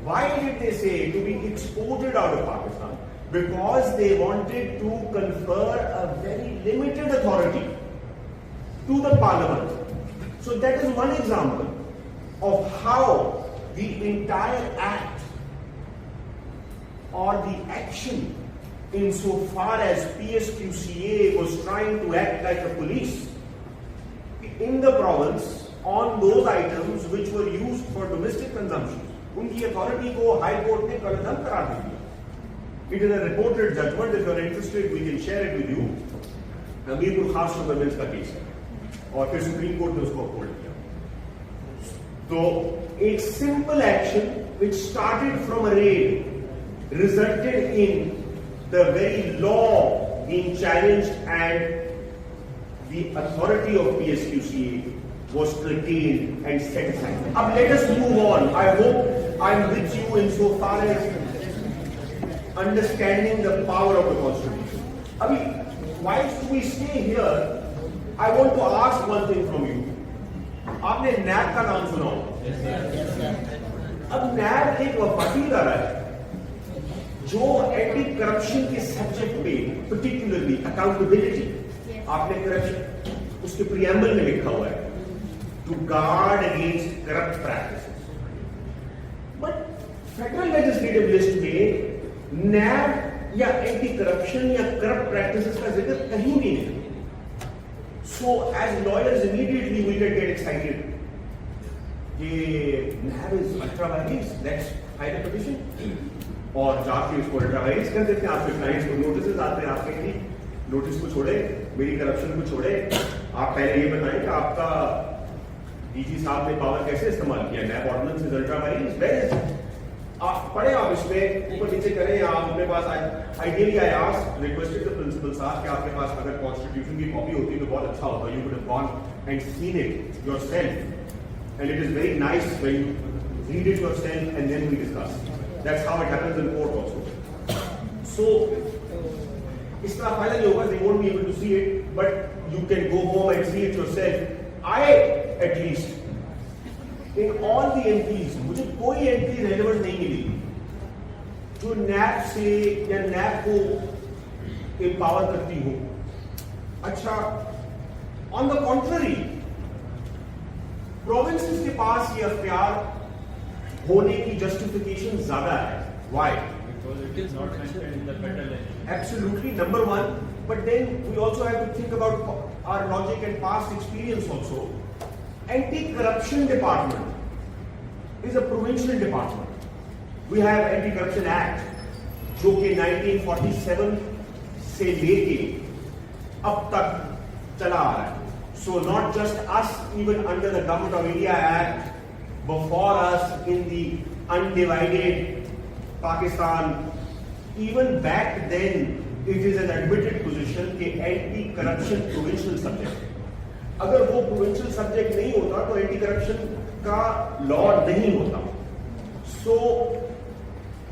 Why did they say to be exported out of Pakistan? Because they wanted to confer a very limited authority to the parliament. So that is one example of how the entire act or the action insofar as PSQCA was trying to act like a police in the province on those items which were used for domestic consumption. उनकी authority को High Court ने कलदम करार दे दिया. It is a reported judgment. If you are interested, we can share it with you. Hamirpur खास sugar mills का case है और फिर सुप्रीम कोर्ट ने उसको अपहोल्ड किया. तो एक simple action which started from a raid resulted in the very law being challenged and the authority of PSQCA was curtailed and set aside. Now let us move on. I hope I am with you insofar as understanding the power of the Constitution. Abhi, whilst we stay here, I want to ask one thing from you. आपने नैब का नाम सुना होगा. अब नैब एक वफाकी इदारा है जो एंटी करप्शन के सब्जेक्ट पे पर्टिकुलरली अकाउंटेबिलिटी, आपने करप्शन उसके प्रीएम्बल में लिखा हुआ है to guard against corrupt practices. But federal legislative list में नैब या एंटी करप्शन या करप्ट प्रैक्टिसेस का जिक्र कहीं भी नहीं. So as lawyers immediately we can get excited कि NAB is ultra violence, let's file a petition और जाके उसको अल्ट्रावाइज कर देते हैं. आपके क्लाइंट्स को नोटिस आते हैं आपके लिए, नोटिस को छोड़े, मेरी करप्शन को छोड़े, आप पहले ये बताएं कि आपका डीजी साहब ने पावर कैसे इस्तेमाल किया. NAB ordinance is ultra vires, where आप पढ़े, आप इसमें ऊपर नीचे करें. आप अपने पास ideally I asked requested the principal साहब कि आपके पास अगर कॉन्स्टिट्यूशन की कॉपी होती तो बहुत अच्छा होता. You could have gone and seen it yourself and it is very nice when you read it yourself and then we discuss. That's how it happens in court also. So, इस तरह फायदा नहीं होगा. They won't be able to see it, but you can go home and see it yourself. I, at least, in all the entries, मुझे कोई entry relevant नहीं मिली जो NAP से या NAP को empower करती हो. अच्छा, on the contrary, provinces के पास ये अख्तियार होने की justification ज्यादा है. Why? Because it is not mentioned in the federal legislation. Absolutely, number one. But then we also have to think about our logic and past experience also. Anti-corruption department is a provincial department. We have Anti-Corruption Act, जो कि 1947 से लेके अब तक चला आ रहा है. So not just us, even under the Government of India Act, before us in the undivided Pakistan, even back then, it is an admitted position कि anti-corruption provincial subject. अगर वो provincial subject नहीं होता तो anti-corruption का law नहीं होता. So,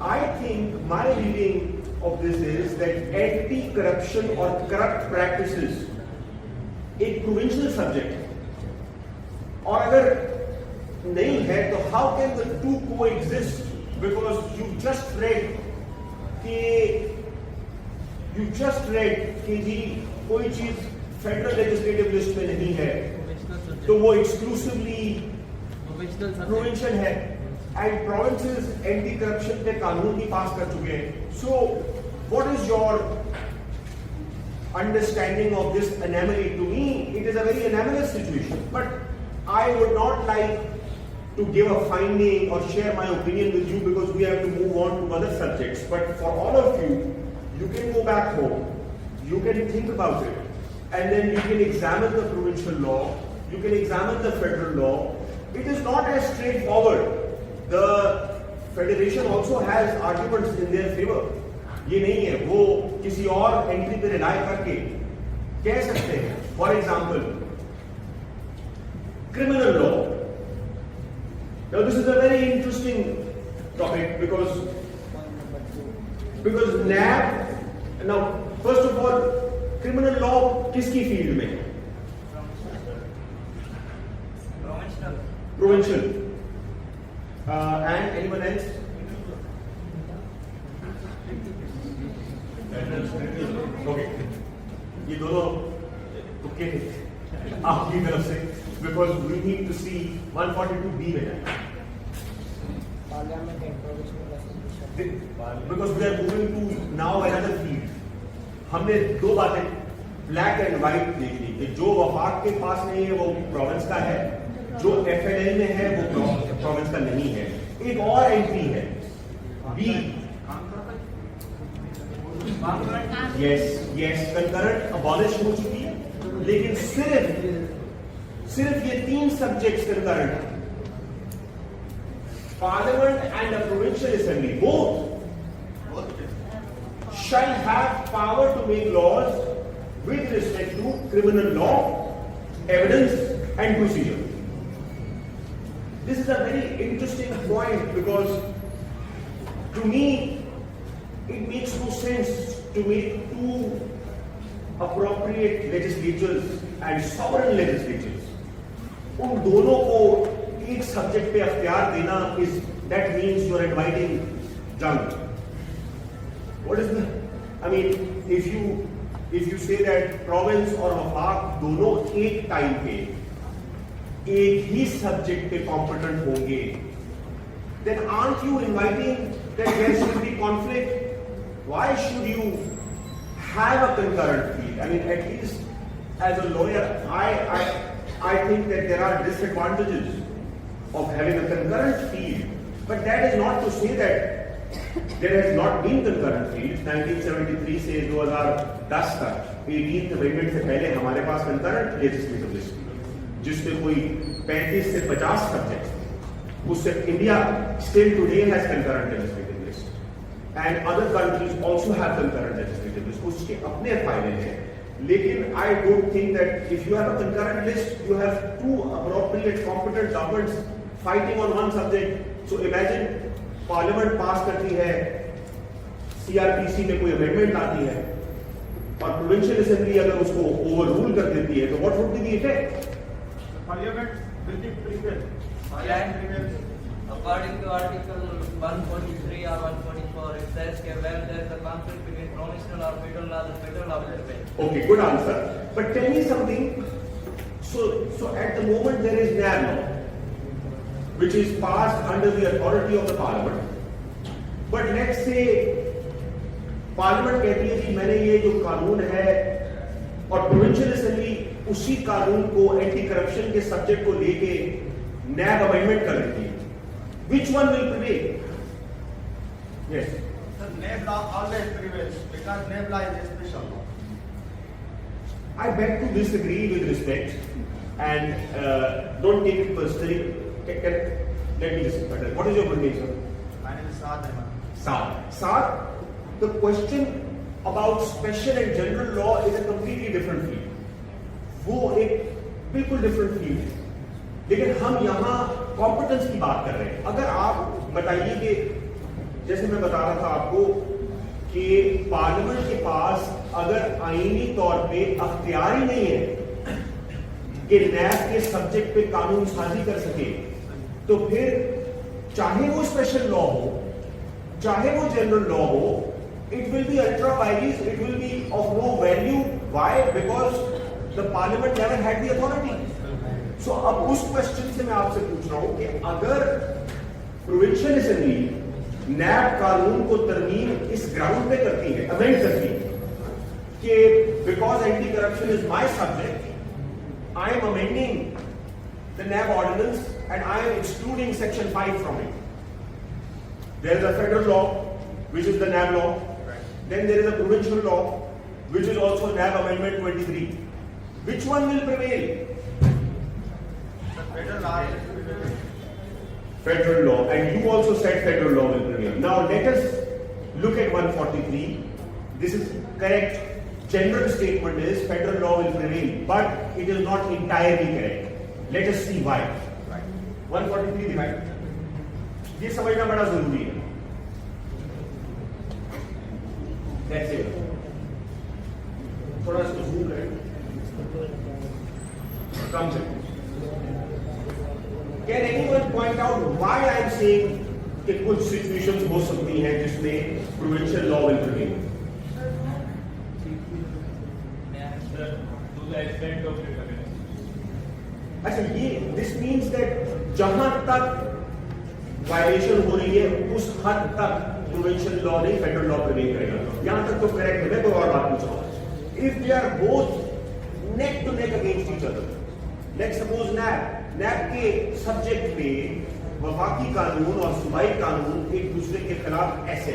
I think my reading of this is that anti-corruption or corrupt practices एक provincial subject है. और अगर नहीं है तो how can the two coexist? Because you just read कि You just read कि जी कोई चीज फेडरल लेजिस्लेटिव लिस्ट में नहीं है तो वो एक्सक्लूसिवली प्रोविंशियल है एंड प्रोविंसेस एंटी करप्शन के कानून भी पास कर चुके हैं. So what is your understanding of this anomaly? To me, it is a very anomalous situation. But I would not like to give a finding or share my opinion with you because we have to move on to other subjects. But for all of you, you can go back home, you can think about it, and then you can examine the provincial law, you can examine the federal law. It is not as straightforward. The federation also has arguments in their favor. ये नहीं है वो किसी और entry पे rely करके कह सकते हैं. For example criminal law. Now this is a very interesting topic because NAB. Now first of all criminal law किसकी फील्ड में? Provincial. And anyone else? Okay, ये दोनों तुक्के आपकी तरफ से because we need to see 142B में जाए because we are moving to now another field. हमने दो बातें ब्लैक एंड व्हाइट देख ली कि जो वफाक के पास नहीं है वो प्रोविंस का है, जो FLL में है वो प्रोविंस का नहीं है. एक और एंट्री है बी. यस कंकरेंट अबॉलिश हो चुकी है लेकिन सिर्फ ये 3 subjects concurrent. Parliament and the provincial assembly both shall have power to make laws with respect to criminal law, evidence and procedure. This is a very interesting point because to me it makes no sense to make 2 appropriate legislatures and sovereign legislatures. उन दोनों को एक subject पे अख्तियार देना that means you are inviting junk. What is the? I mean, if you say that province और वफाक दोनों एक टाइम पे एक ही सब्जेक्ट पे कॉम्पिटेंट होंगे, then aren't you inviting that there should be conflict? Why should you have a concurrent field? I mean, at least as a lawyer, I think that there are disadvantages of having a concurrent field. But that is not to say that there has not been concurrent fields. 1973 से 2010 तक 18th Amendment से पहले हमारे पास concurrent legislative list थी, जिसमें कोई 35 से 50 subjects थे. उससे India still today has concurrent legislative list. And other countries also have concurrent legislative list. उसके अपने फायदे हैं. लेकिन I don't think that if you have a concurrent list, you have 2 appropriate competent governments fighting on one subject. So imagine Parliament पास करती है, CRPC में कोई amendment आती है और provincial assembly अगर उसको overrule कर देती है, तो what would be the effect? Parliament will be prevail. Parliament prevails. According to Article 143 or 144, it says that where there is a conflict between provincial or federal law, the federal law will prevail. Okay, good answer. But tell me something. So at the moment there is NAR law, which is passed under the authority of the Parliament. But let's say Parliament कहती है कि मैंने ये जो कानून है और provincial assembly उसी कानून को एंटी करप्शन के सब्जेक्ट को लेके नैब अमेंडमेंट कर देती है. Which one will prevail? Yes. The NAB law always prevails because NAB law is a special law. I beg to disagree with respect and don't take it personally. Let me listen better. What is your good name, sir? My name is Saad Ahmed. Saad, the question about special and general law is a completely different field. वो एक बिल्कुल different field है. लेकिन हम यहाँ competence की बात कर रहे हैं. अगर आप बताइए कि जैसे मैं बता रहा था आपको कि पार्लियामेंट के पास अगर आईनी तौर पे अख्तियार ही नहीं है कि नैब के सब्जेक्ट पे कानून साजी कर सके, तो फिर चाहे वो स्पेशल लॉ हो चाहे वो जनरल लॉ हो, it will be ultra vires, it will be of no value. Why? Because the parliament never had the authority. So अब उस क्वेश्चन से मैं आपसे पूछ रहा हूं कि अगर प्रोविंशियल असेंबली नैब कानून को तरमीम इस ग्राउंड पे करती है, अमेंड करती है कि because anti corruption is my subject, I am amending the NAB ordinance and I am excluding section 5 from it. There is a federal law which is the NAB law. Then there is a provincial law which is also NAB amendment 23. Which one will prevail? The federal law is prevail. Federal law, and you also said federal law will prevail. Now let us look at 143. This is correct. General statement is federal law will prevail, but it is not entirely correct. Let us see why. 143 दिखाएं। ये समझना बड़ा जरूरी है। That's it. थोड़ा सा zoom करें। कम से। Can anyone point out why I am saying कि कुछ situations हो सकती हैं जिसमें provincial law will prevail? To the extent of it. अच्छा, ये दिस मीन्स दैट जहां तक वायलेशन हो रही है उस हद तक प्रोविंशियल लॉ नहीं फेडरल लॉ प्रिवेल करेगा। यहां तक तो करेक्ट है। मैं कोई और बात पूछ रहा हूं। If they are both neck to neck against each other, let's suppose NAB के सब्जेक्ट पे वफाकी कानून और सूबाई कानून एक दूसरे के खिलाफ ऐसे,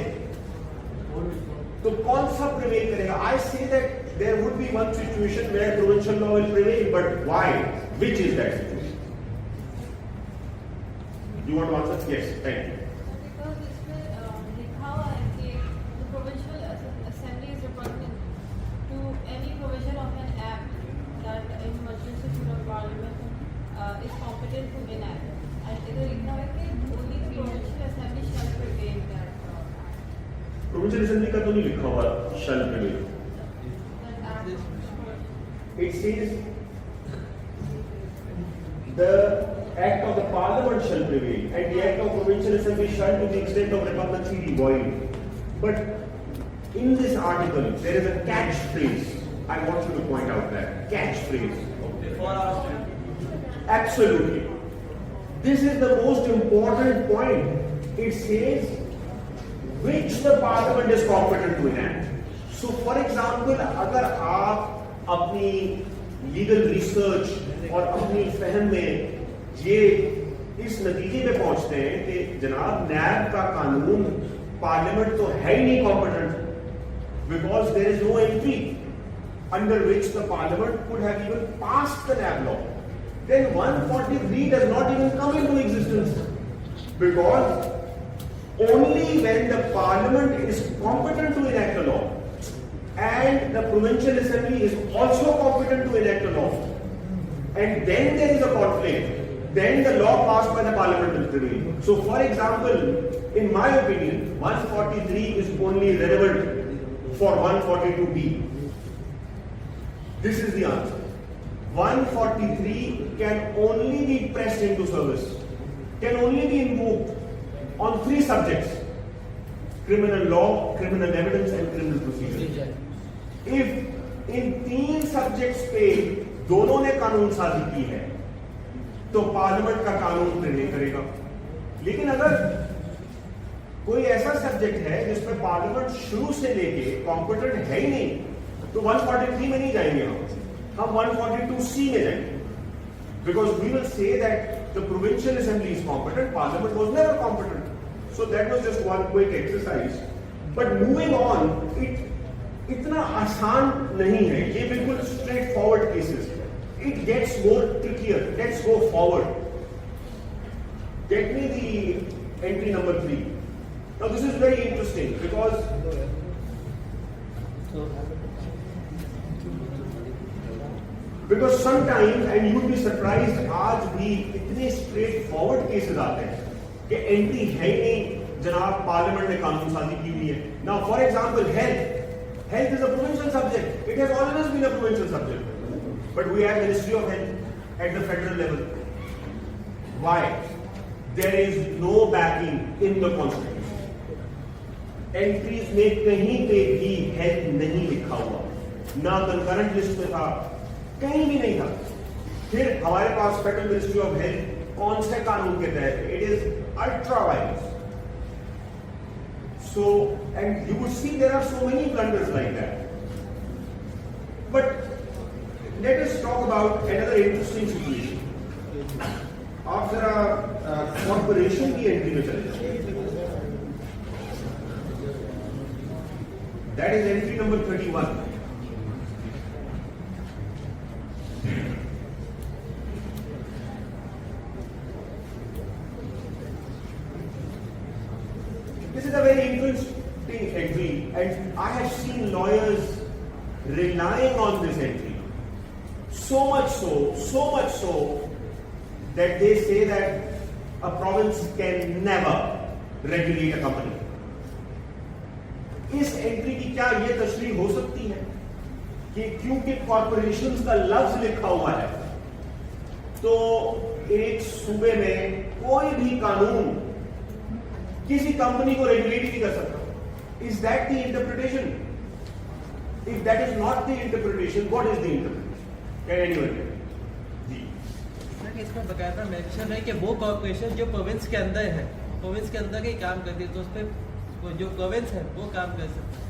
तो कौन सा प्रिवेल करेगा? I say that there would be one situation where provincial law will prevail, but why? Which is that situation? You want to answer? Yes, thank you. Because इसमें लिखा हुआ है कि the provincial assembly is repugnant to any provision of an act that in emergency of parliament is competent to enact. And इधर लिखा है कि only the provincial assembly shall prevail that act. Provincial assembly का तो नहीं लिखा हुआ shall prevail. It says the act of the parliament shall prevail and the act of provincial assembly shall to the extent of repugnancy be void. But in this article there is a catch phrase. I want you to point out that catch phrase. Before or Absolutely. This is the most important point. It says which the parliament is competent to enact. So for example, अगर आप अपनी legal research और अपनी फहम में ये इस नतीजे पे पहुंचते हैं कि जनाब नैब का कानून पार्लियामेंट तो है ही नहीं competent because there is no entry under which the parliament could have even passed the NAB law, then 143 does not even come into existence because only when the parliament is competent to enact a law and the provincial assembly is also competent to enact a law, and then there is a conflict, then the law passed by the parliament will prevail. So for example, in my opinion 143 is only relevant for 142B. This is the answer. 143 can only be pressed into service, can only be invoked on 3 subjects: criminal law, criminal evidence and criminal procedure. If in 3 subjects पे दोनों ने कानून साजी की है तो parliament का कानून प्रिवेल करेगा। लेकिन अगर कोई ऐसा सब्जेक्ट है जिसमें पार्लियामेंट शुरू से लेके कॉम्पिटेंट है ही नहीं तो 143 में नहीं जाएंगे हम 142C में जाएंगे, because we will say that the provincial assembly is competent, parliament was never competent. So that was just one quick exercise. But moving on, इतना आसान नहीं है ये, बिल्कुल straightforward cases. It gets more trickier. Let's go forward. Get me the entry number 3. Now this is very interesting because sometimes, and you would be surprised, आज भी इतने straight forward cases आते हैं कि एंट्री है ही नहीं, जनाब पार्लियामेंट ने कानून साजी की हुई है. Now for example health is a provincial subject. It has always been a provincial subject, but we have Ministry of Health at the federal level. Why? There is no backing in the constitution. Entries में कहीं पे भी health नहीं लिखा हुआ, ना concurrent list में था, कहीं भी नहीं था। फिर हमारे पास फेडरल मिनिस्ट्री ऑफ हेल्थ कौन से कानून के तहत, it is ultra vires. So, and you would see there are so many blunders like that. But let us talk about another interesting situation. आप जरा कॉर्पोरेशन की एंट्री में चले, that is entry number 31. This is a very interesting entry, and I have seen lawyers relying on this entry. So much so that they say that a province can never regulate a company. इस entry की क्या ये तशरीह हो सकती है कि क्योंकि कॉर्पोरेशंस का लफ्ज लिखा हुआ है तो एक सूबे में कोई भी कानून किसी कंपनी को रेगुलेट नहीं कर सकता? Is that the interpretation? If that is not the interpretation, what is the interpretation? Can anyone tell? जी सर, इसमें बकायदा मेंशन है कि वो कॉर्पोरेशन जो प्रोविंस के अंदर है, प्रोविंस के अंदर ही काम करती है, तो उस पर जो प्रोविंस है वो काम कर सकता है।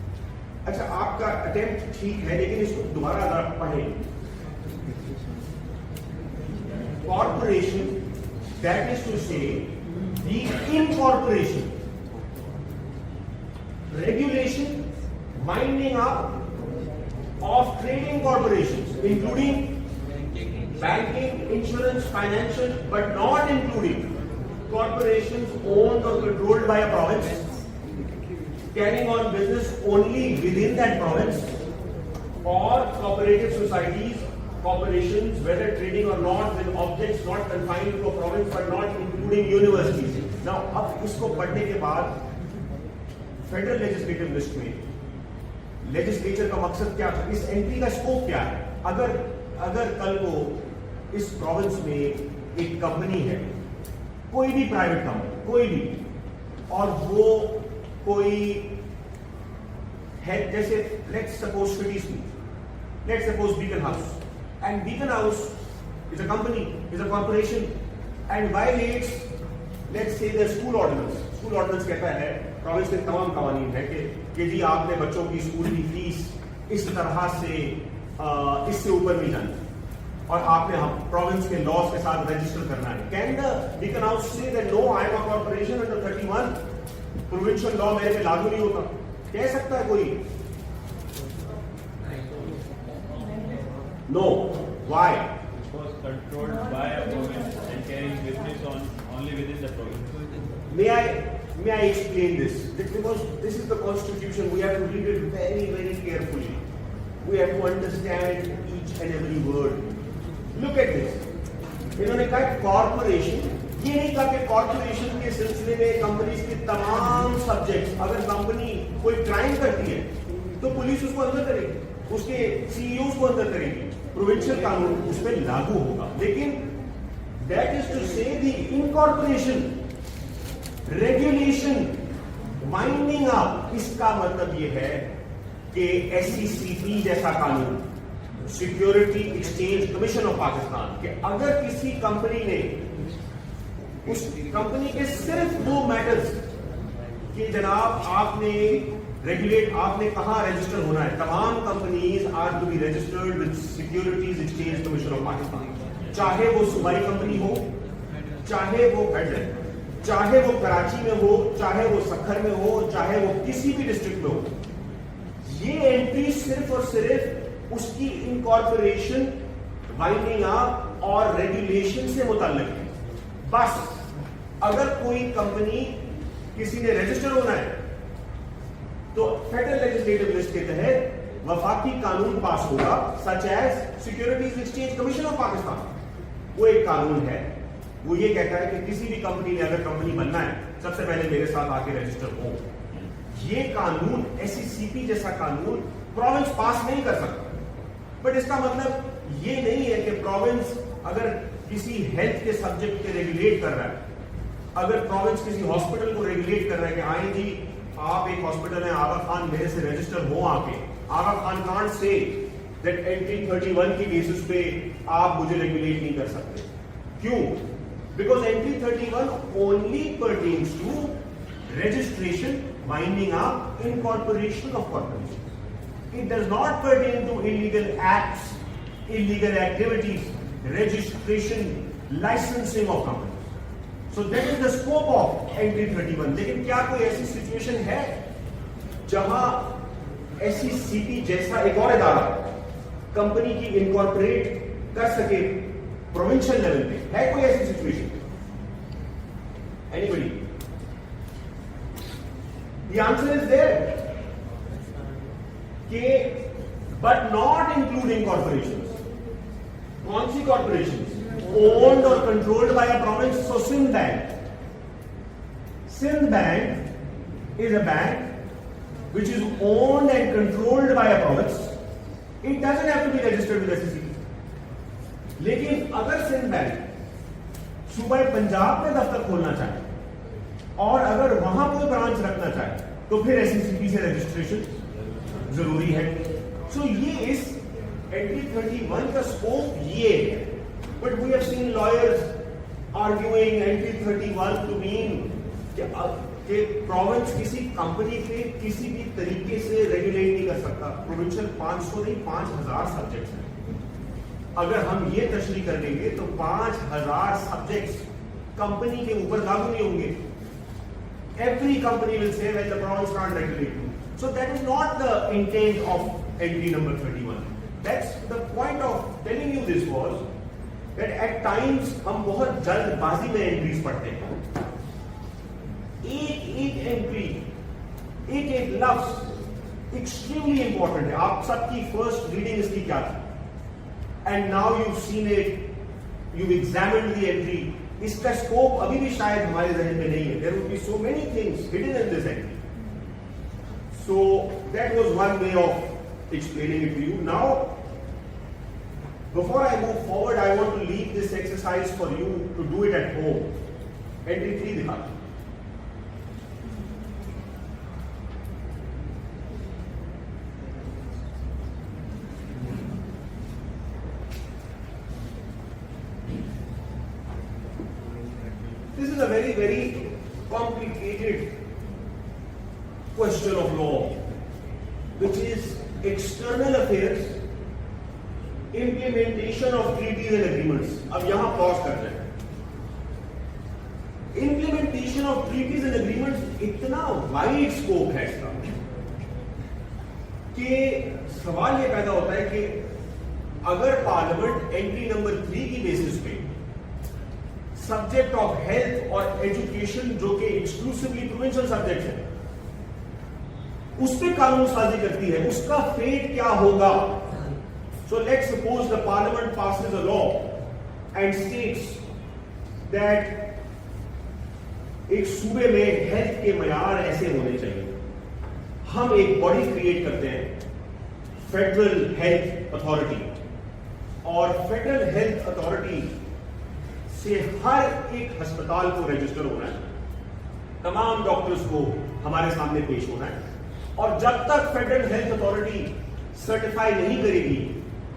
अच्छा, आपका अटेम्प्ट ठीक है, लेकिन इसको दोबारा अगर पढ़ें, कॉर्पोरेशन, दैट इज टू से the incorporation, regulation, winding up of trading corporations, including banking, insurance, financial, but not including corporations owned or controlled by a province, carrying on business only within that province, or cooperative societies, corporations, whether trading or not, with objects not confined to a province but not including universities. Now, अब इसको पढ़ने के बाद federal legislative list में legislature का मकसद क्या था, इस एंट्री का स्कोप क्या है? अगर कल को इस प्रोविंस में एक कंपनी है, कोई भी प्राइवेट कंपनी, कोई भी, और वो कोई है, जैसे let's suppose city school, let's suppose beacon house, and Beacon House is a company, is a corporation, and violates, let's say, the school ordinance. School ordinance कहता है, province के तमाम कानून है कि जी आपने बच्चों की स्कूल की फीस इस तरह से इससे ऊपर नहीं जानी और आपने हम province के laws के साथ register करना है. Can the Beacon House say that no, I am a corporation under 31, provincial law मेरे पे लागू नहीं होता? कह सकता है कोई? No. Why? Because controlled by a province and carrying business on only within the province. May I explain this? Because this is the constitution. We have to read it very, very carefully. We have to understand each and every word. Look at this. इन्होंने कहा corporation, ये नहीं कहा कि corporation के सिलसिले में companies के तमाम सब्जेक्ट्स, अगर कंपनी कोई क्राइम करती है तो पुलिस उसको अंदर करेगी, उसके सीईओ को अंदर करेगी, प्रोविंशियल कानून उस पर लागू होगा। लेकिन दैट इज टू से the incorporation, regulation, winding up, इसका मतलब यह है कि SECP जैसा कानून, security exchange Commission of Pakistan, कि अगर किसी कंपनी ने उस कंपनी के सिर्फ दो मैटर्स कि जनाब आपने रेगुलेट, आपने कहां रजिस्टर होना है, तमाम companies are to be registered with Securities Exchange Commission of Pakistan, चाहे वो सूबाई कंपनी हो, चाहे वो फेडरल, चाहे वो कराची में हो, चाहे वो सखर में हो, चाहे वो किसी भी डिस्ट्रिक्ट में हो। ये एंट्री सिर्फ और सिर्फ उसकी इनकॉर्पोरेशन, वाइंडिंग अप और रेगुलेशन से मुताल्लिक है। बस अगर कोई कंपनी किसी ने रजिस्टर होना है तो फेडरल लेजिस्लेटिव लिस्ट के तहत वफाकी कानून पास होगा, such as Securities Exchange Commission of Pakistan. वो एक कानून है, वो ये कहता है कि किसी भी कंपनी ने अगर कंपनी बनना है सबसे पहले मेरे साथ आके रजिस्टर हो। ये कानून SECP जैसा कानून प्रोविंस पास नहीं कर सकता। बट इसका मतलब ये नहीं है कि प्रोविंस अगर किसी हेल्थ के सब्जेक्ट के रेगुलेट कर रहा है, अगर प्रोविंस किसी हॉस्पिटल को रेगुलेट कर रहा है कि आए जी आप एक हॉस्पिटल है आगा खान मेरे से रजिस्टर हो आके, Aga Khan can't say that entry 31 की बेसिस पे आप मुझे रेगुलेट नहीं कर सकते। क्यों? Because entry 31 only pertains to registration, winding up, incorporation of corporations. It does not pertain to illegal acts, illegal activities, registration, licensing of companies. So that is the scope of entry 31. लेकिन क्या कोई ऐसी situation है जहां SECP जैसा एक और इदारा कंपनी की इनकॉर्पोरेट कर सके प्रोविंशियल लेवल पे? है कोई ऐसी situation? Anybody? The answer is there. But not including corporations. कौन सी corporations? Owned or controlled by a province. So Sindh Bank. Sindh Bank is a bank which is owned and controlled by a province. It doesn't have to be registered with SEC. लेकिन अगर Sindh bank सूबा पंजाब में दफ्तर खोलना चाहे और अगर वहां कोई ब्रांच रखना चाहे तो फिर SECP से रजिस्ट्रेशन जरूरी है। सो ये इस एंट्री 31 का स्कोप ये है। But we have seen lawyers arguing entry 31 to mean कि प्रोविंस किसी कंपनी के किसी भी तरीके से रेगुलेट नहीं कर सकता। प्रोविंशियल 500 नहीं 5000 सब्जेक्ट्स हैं। अगर हम ये तशरीह कर देंगे तो 5000 सब्जेक्ट्स कंपनी के ऊपर लागू नहीं होंगे। Every company will say that the province can't regulate you. So that is not the intent of entry number 31. That's the point of telling you this was that at times हम बहुत जल्दबाजी में entries पढ़ते हैं। एक entry, एक लफ्ज extremely important है। आप सबकी फर्स्ट रीडिंग इसकी क्या थी? And now you've seen it, you've examined the entry. इसका स्कोप अभी भी शायद हमारे जहन में नहीं है। There would be so many things hidden in this entry. So that was one way of explaining it to you. Now, before I move forward, I want to leave this exercise for you to do it at home. Entry 3 दिखा। This is a very, very complicated question of law, which is external affairs, implementation of treaties and agreements. अब यहां pause कर रहे हैं। Implementation of treaties and agreements इतना wide scope है इसका कि सवाल ये पैदा होता है कि अगर पार्लियामेंट एंट्री नंबर 3 की बेसिस पे सब्जेक्ट ऑफ हेल्थ और एजुकेशन जो कि एक्सक्लूसिवली प्रोविंशियल सब्जेक्ट है उस पे कानून साजी करती है, उसका फेट क्या होगा? So let's suppose the parliament passes a law and states that एक सूबे में हेल्थ के मयार ऐसे होने चाहिए। हम एक बॉडी क्रिएट करते हैं, फेडरल हेल्थ अथॉरिटी, और फेडरल हेल्थ अथॉरिटी से हर एक अस्पताल को रजिस्टर होना है, तमाम डॉक्टर्स को हमारे सामने पेश होना है, और जब तक फेडरल हेल्थ अथॉरिटी सर्टिफाई नहीं करेगी,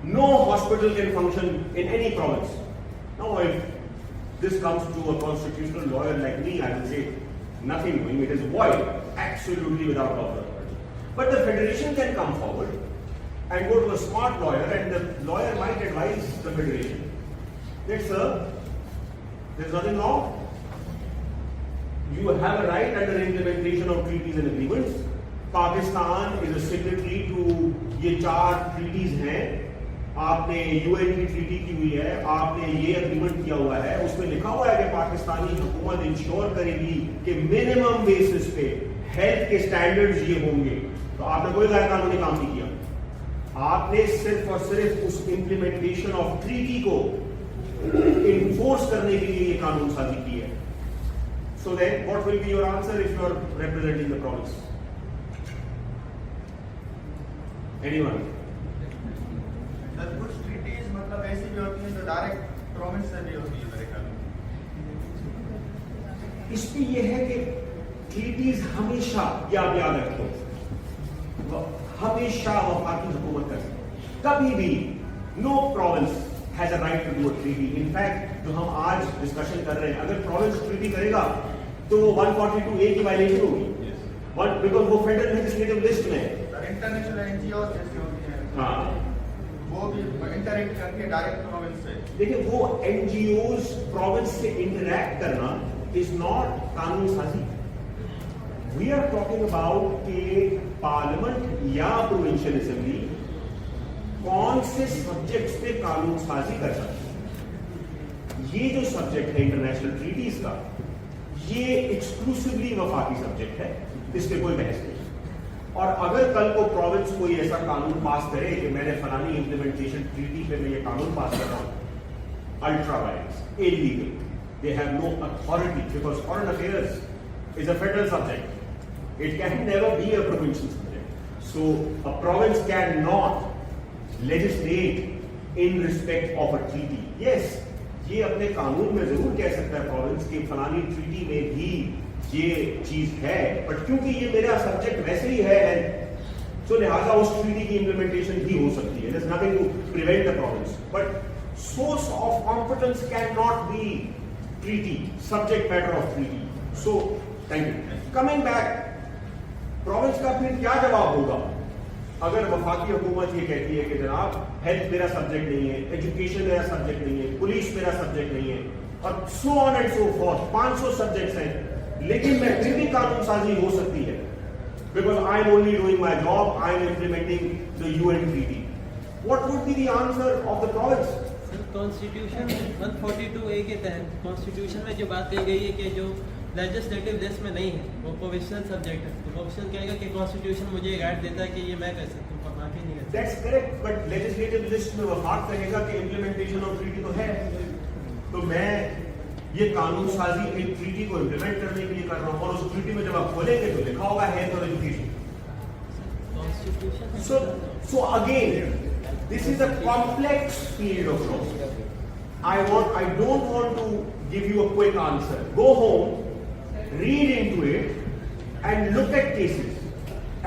no hospital can function in any province. Now if this comes to a constitutional lawyer like me, I will say nothing doing, it is void, absolutely without proper authority. But the federation can come forward and go to a smart lawyer, and the lawyer might advise the federation that, sir, there is nothing wrong. You have a right under implementation of treaties and agreements. Pakistan is a signatory to ये 4 treaties हैं, आपने UN की treaty की हुई है, आपने ये agreement किया हुआ है, उसमें लिखा हुआ है कि पाकिस्तानी हुकूमत इंश्योर करेगी कि मिनिमम बेसिस पे हेल्थ के स्टैंडर्ड्स ये होंगे। तो आपने कोई गैर कानूनी काम नहीं किया, आपने सिर्फ और सिर्फ उस इंप्लीमेंटेशन ऑफ ट्रीटी को इन्फोर्स करने के लिए ये कानून साजी की है। So then what will be your answer if you are representing the province? Anyone? कुछ ट्रीटीज मतलब ऐसी भी होती हैं जो डायरेक्ट प्रोविंस से भी होती है मेरे ख्याल में। इसमें यह है कि ट्रीटीज हमेशा, ये आप याद रखो, हमेशा वफाकी हुकूमत कर सकती, कभी भी no province has a right to do a treaty. In fact जो हम आज डिस्कशन कर रहे हैं, अगर प्रोविंस ट्रीटी करेगा तो 142A की वायलेशन होगी, बिकॉज वो फेडरल लेजिस्लेटिव लिस्ट में है। इंटरनेशनल एनजीओ जैसी होती है, हाँ, वो भी इंटरेक्ट करके डायरेक्ट प्रोविंस से। देखिए वो एनजीओज प्रोविंस से इंटरैक्ट करना इज नॉट कानून साजी। वी आर टॉकिंग अबाउट कि पार्लियामेंट या प्रोविंशियल असेंबली कौन से सब्जेक्ट्स पे कानून साजी कर सकती है। ये जो सब्जेक्ट है इंटरनेशनल ट्रीटीज का, ये एक्सक्लूसिवली वफाकी सब्जेक्ट है, इस पे कोई बहस नहीं। और अगर कल को प्रोविंस कोई ऐसा कानून पास करे कि मैंने फलानी इंप्लीमेंटेशन ट्रीटी पे मैं ये कानून पास कर रहा हूं, ultra violence, illegal, they have no authority because foreign affairs is a federal subject, it can never be a provincial subject. So a province cannot legislate in respect of a treaty. Yes, ये अपने कानून में जरूर कह सकता है province की फलानी ट्रीटी में भी ये चीज है, बट क्योंकि ये मेरा सब्जेक्ट वैसे ही है, so लिहाजा उस ट्रीटी की इंप्लीमेंटेशन भी हो सकती है। There's nothing to prevent the province, but source of competence cannot be treaty, subject matter of treaty. So thank you. Coming back, province का फिर क्या जवाब होगा अगर वफाकी हुकूमत ये कहती है कि जनाब हेल्थ मेरा सब्जेक्ट नहीं है, एजुकेशन मेरा सब्जेक्ट नहीं है, पुलिस मेरा सब्जेक्ट नहीं है, और so on and so forth, 500 subjects हैं, लेकिन मैं फिर भी कानून साजी हो सकती है because I am only doing my job, I am implementing the UN treaty. What would be the answer of the province? Constitution 142A के तहत कॉन्स्टिट्यूशन में जो बात कही गई है कि जो लेजिस्लेटिव लिस्ट में नहीं है वो प्रोविजनल सब्जेक्ट है, तो प्रोविजनल कहेगा कि कॉन्स्टिट्यूशन मुझे गाइड देता है कि ये मैं कर सकता हूँ, बाकी नहीं कर। That's correct, but legislative list में वफाक कहेगा कि इंप्लीमेंटेशन ऑफ ट्रीटी तो है, तो मैं ये कानून साजी एक ट्रीटी को इम्प्लीमेंट करने के लिए कर रहा हूँ, और उस ट्रीटी में जब आप खोलेंगे तो लिखा होगा हेल्थ और education. So again, this is a complex field of law. I don't want to give you a quick answer. Go home, read into it and look at cases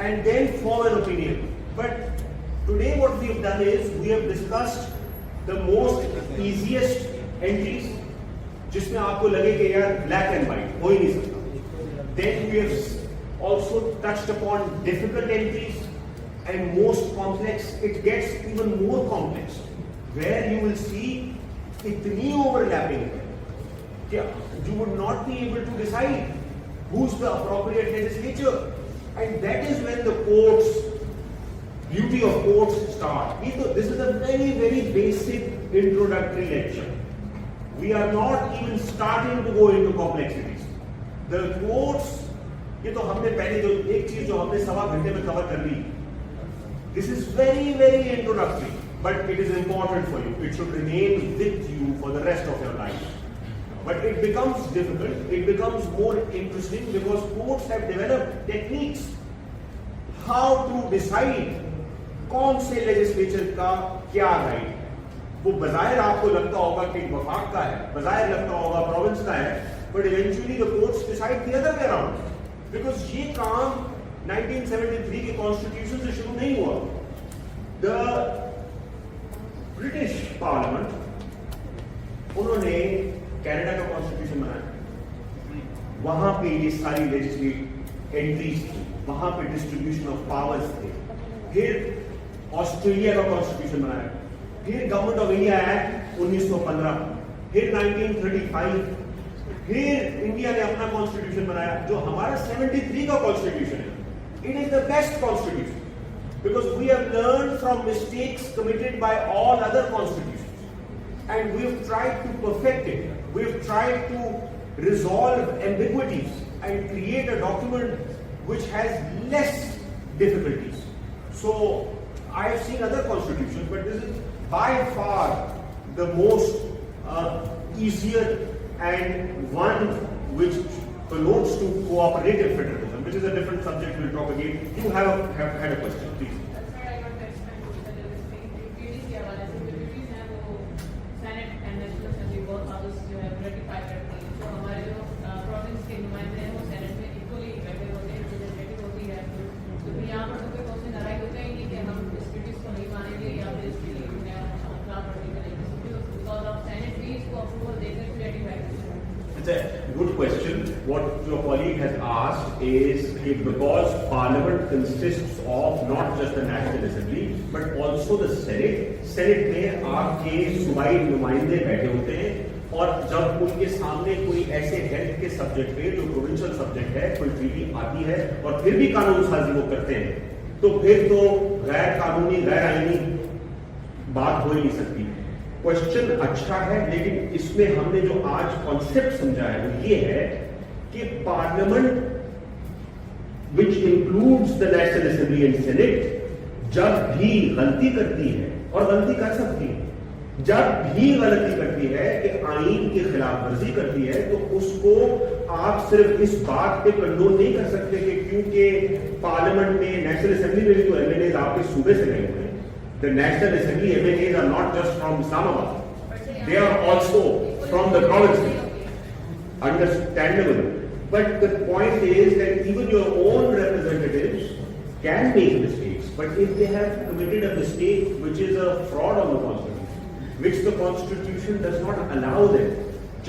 and then form an opinion. But today what we have done is we have discussed the most easiest entries जिसमें आपको लगे कि यार black and white हो ही नहीं सकता. Then we have also touched upon difficult entries and most complex. It gets even more complex where you will see इतनी overlapping है कि you would not be able to decide who's the appropriate legislature, and that is when the courts, beauty of courts start. This is a very, very basic introductory lecture. We are not even starting to go into complexities. The courts, ये तो हमने पहले जो एक चीज जो हमने सवा घंटे में कवर कर ली, this is very, very introductory, but it is important for you. It should remain with you for the rest of your life. But it becomes difficult, it becomes more interesting because courts have developed techniques how to decide कौन से legislature का क्या right. वो बजाय आपको लगता होगा कि वफाक का है, बजाय लगता होगा प्रोविंस का है, but eventually the courts decide the other way around. Because ये काम 1973 के कॉन्स्टिट्यूशन से शुरू नहीं हुआ. The British Parliament, उन्होंने कनाडा का कॉन्स्टिट्यूशन बनाया, वहां पे ये सारी लेजिस्लेटिव एंट्रीज थी, वहां पे डिस्ट्रीब्यूशन ऑफ पावर्स थे. फिर ऑस्ट्रेलिया का कॉन्स्टिट्यूशन बनाया, फिर गवर्नमेंट ऑफ इंडिया एक्ट 1915, फिर 1935, फिर इंडिया ने अपना कॉन्स्टिट्यूशन बनाया जो हमारा 73 का कॉन्स्टिट्यूशन है. It is the best constitution because we have learned from mistakes committed by all other constitutions and we have tried to perfect it. We have tried to resolve ambiguities and create a document which has less difficulties. So I have seen other constitutions, but this is by far the most easier and one which connotes to cooperative federalism, which is a different subject. We'll talk again. You have had a question, please. That's what I want to expand to that is the duties के हवाले से जो duties हैं वो Senate and National Assembly both houses जो है ratified करती हैं. तो हमारे जो province के नुमाइंदे हैं वो Senate में equally has asked is because Parliament consists of not just the National Assembly but also the Senate. Senate में आपके सूबाई नुमाइंदे बैठे होते हैं और जब उनके सामने कोई ऐसे हेल्थ के सब्जेक्ट पे जो प्रोविंशियल सब्जेक्ट है कोई ट्रीटी आती है और फिर भी कानून साजी वो करते हैं तो फिर तो गैर कानूनी गैर आईनी बात हो ही नहीं सकती। क्वेश्चन अच्छा है लेकिन इसमें हमने जो आज कॉन्सेप्ट समझा है वो ये है कि parliament which includes the national assembly and senate जब भी गलती करती है और गलती कर सकती है जब भी गलती करती है कि आईन की खिलाफ वर्जी करती है तो उसको आप सिर्फ इस बात पे कंडोन नहीं कर सकते कि क्योंकि पार्लियामेंट में नेशनल असेंबली में भी तो एमएलए आपके सूबे से गए हुए हैं। The national assembly MLA are not just from Islamabad, they are also from the province, understandable, but the point is that even your own representatives can make mistakes, but if they have committed a mistake which is a fraud on the Constitution, which the Constitution does not allow them,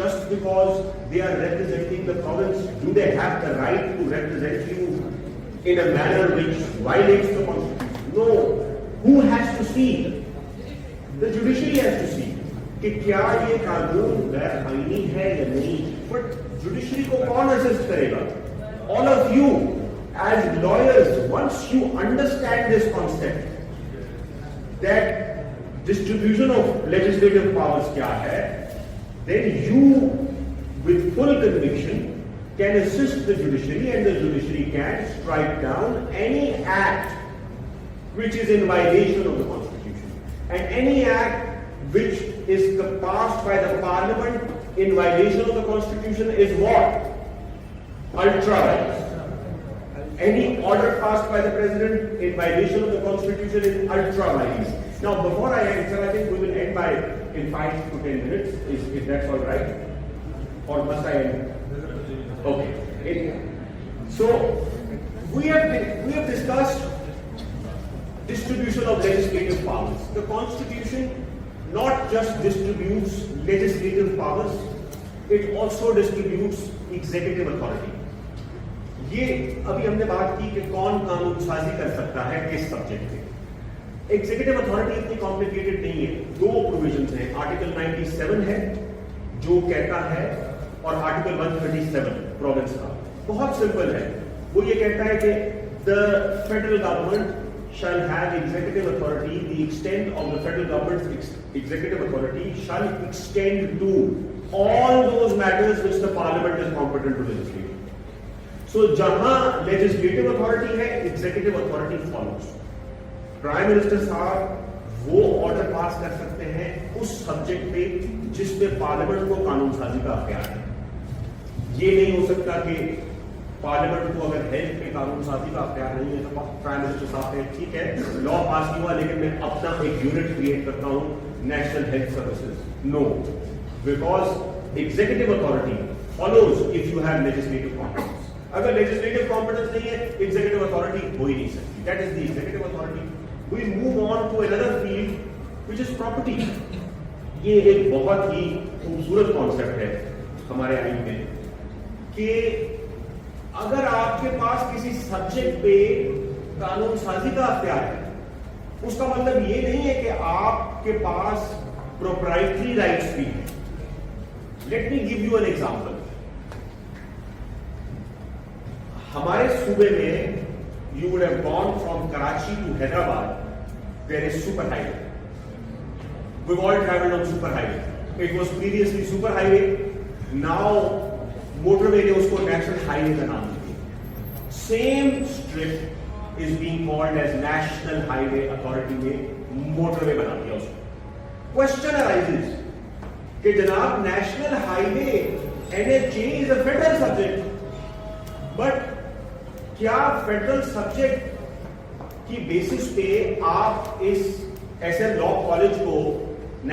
just because they are representing the province, do they have the right to represent you in a manner which violates the Constitution? No. Who has to see? The judiciary has to see कि क्या ये कानून गैर आईनी है या नहीं, but judiciary को कौन असिस्ट करेगा? All of you as lawyers, once you understand this concept that distribution of legislative powers kya hai, then you with full conviction can assist the judiciary and the judiciary can strike down any act which is in violation of the Constitution, and any act which is passed by the Parliament in violation of the Constitution is what? Ultra vires. Any order passed by the President in violation of the Constitution is ultra vires. Now, before I answer, I think we will end by in 5 to 10 minutes, if that's all right. Or must I end? Okay. So, we have discussed distribution of legislative powers. The Constitution not just distributes legislative powers, it also distributes executive authority. ये अभी हमने बात की कि कौन कानून साजी कर सकता है किस सब्जेक्ट पे। एग्जीक्यूटिव अथॉरिटी इतनी कॉम्प्लिकेटेड नहीं है, 2 प्रोविजंस हैं, आर्टिकल 97 है जो कहता है और आर्टिकल 137 प्रोविंस का, बहुत सिंपल है। वो ये कहता है कि the federal government shall have executive authority, the extent of the federal government's executive authority shall extend to all those matters which the parliament is competent to legislate. So, जहां legislative authority है executive authority follows. Prime minister साहब वो order pass कर सकते हैं उस subject पे जिसपे पार्लियामेंट को कानून साजी का अख्तियार है। ये नहीं हो सकता कि पार्लियामेंट को अगर हेल्थ पे कानून साजी का अख्तियार नहीं है तो प्राइम मिनिस्टर साहब ने ठीक है लॉ पास नहीं हुआ लेकिन मैं अपना एक यूनिट क्रिएट करता हूं national health services. No, because executive authority follows if you have legislative competence. अगर लेजिस्लेटिव कॉम्पिटेंस नहीं है एग्जीक्यूटिव अथॉरिटी हो ही नहीं सकती। That is the executive authority. We move on to another field which is property. ये एक बहुत ही खूबसूरत कॉन्सेप्ट है हमारे आईन में कि अगर आपके पास किसी सब्जेक्ट पे कानून साजी का अख्तियार है उसका मतलब ये नहीं है कि आपके पास प्रोप्राइटरी राइट्स भी है। Let me give you an example. हमारे सूबे में you would have gone from Karachi to Hyderabad, there is super highway. We all travelled on super highway. It was previously super highway, now motorway ने उसको national highway का नाम दिया। Same strip is being called as national highway, authority ने motorway बना दिया उसको। Question arises कि जनाब national highway NHA is a federal subject, but क्या फेडरल सब्जेक्ट की बेसिस पे आप इस एसएम लॉ कॉलेज को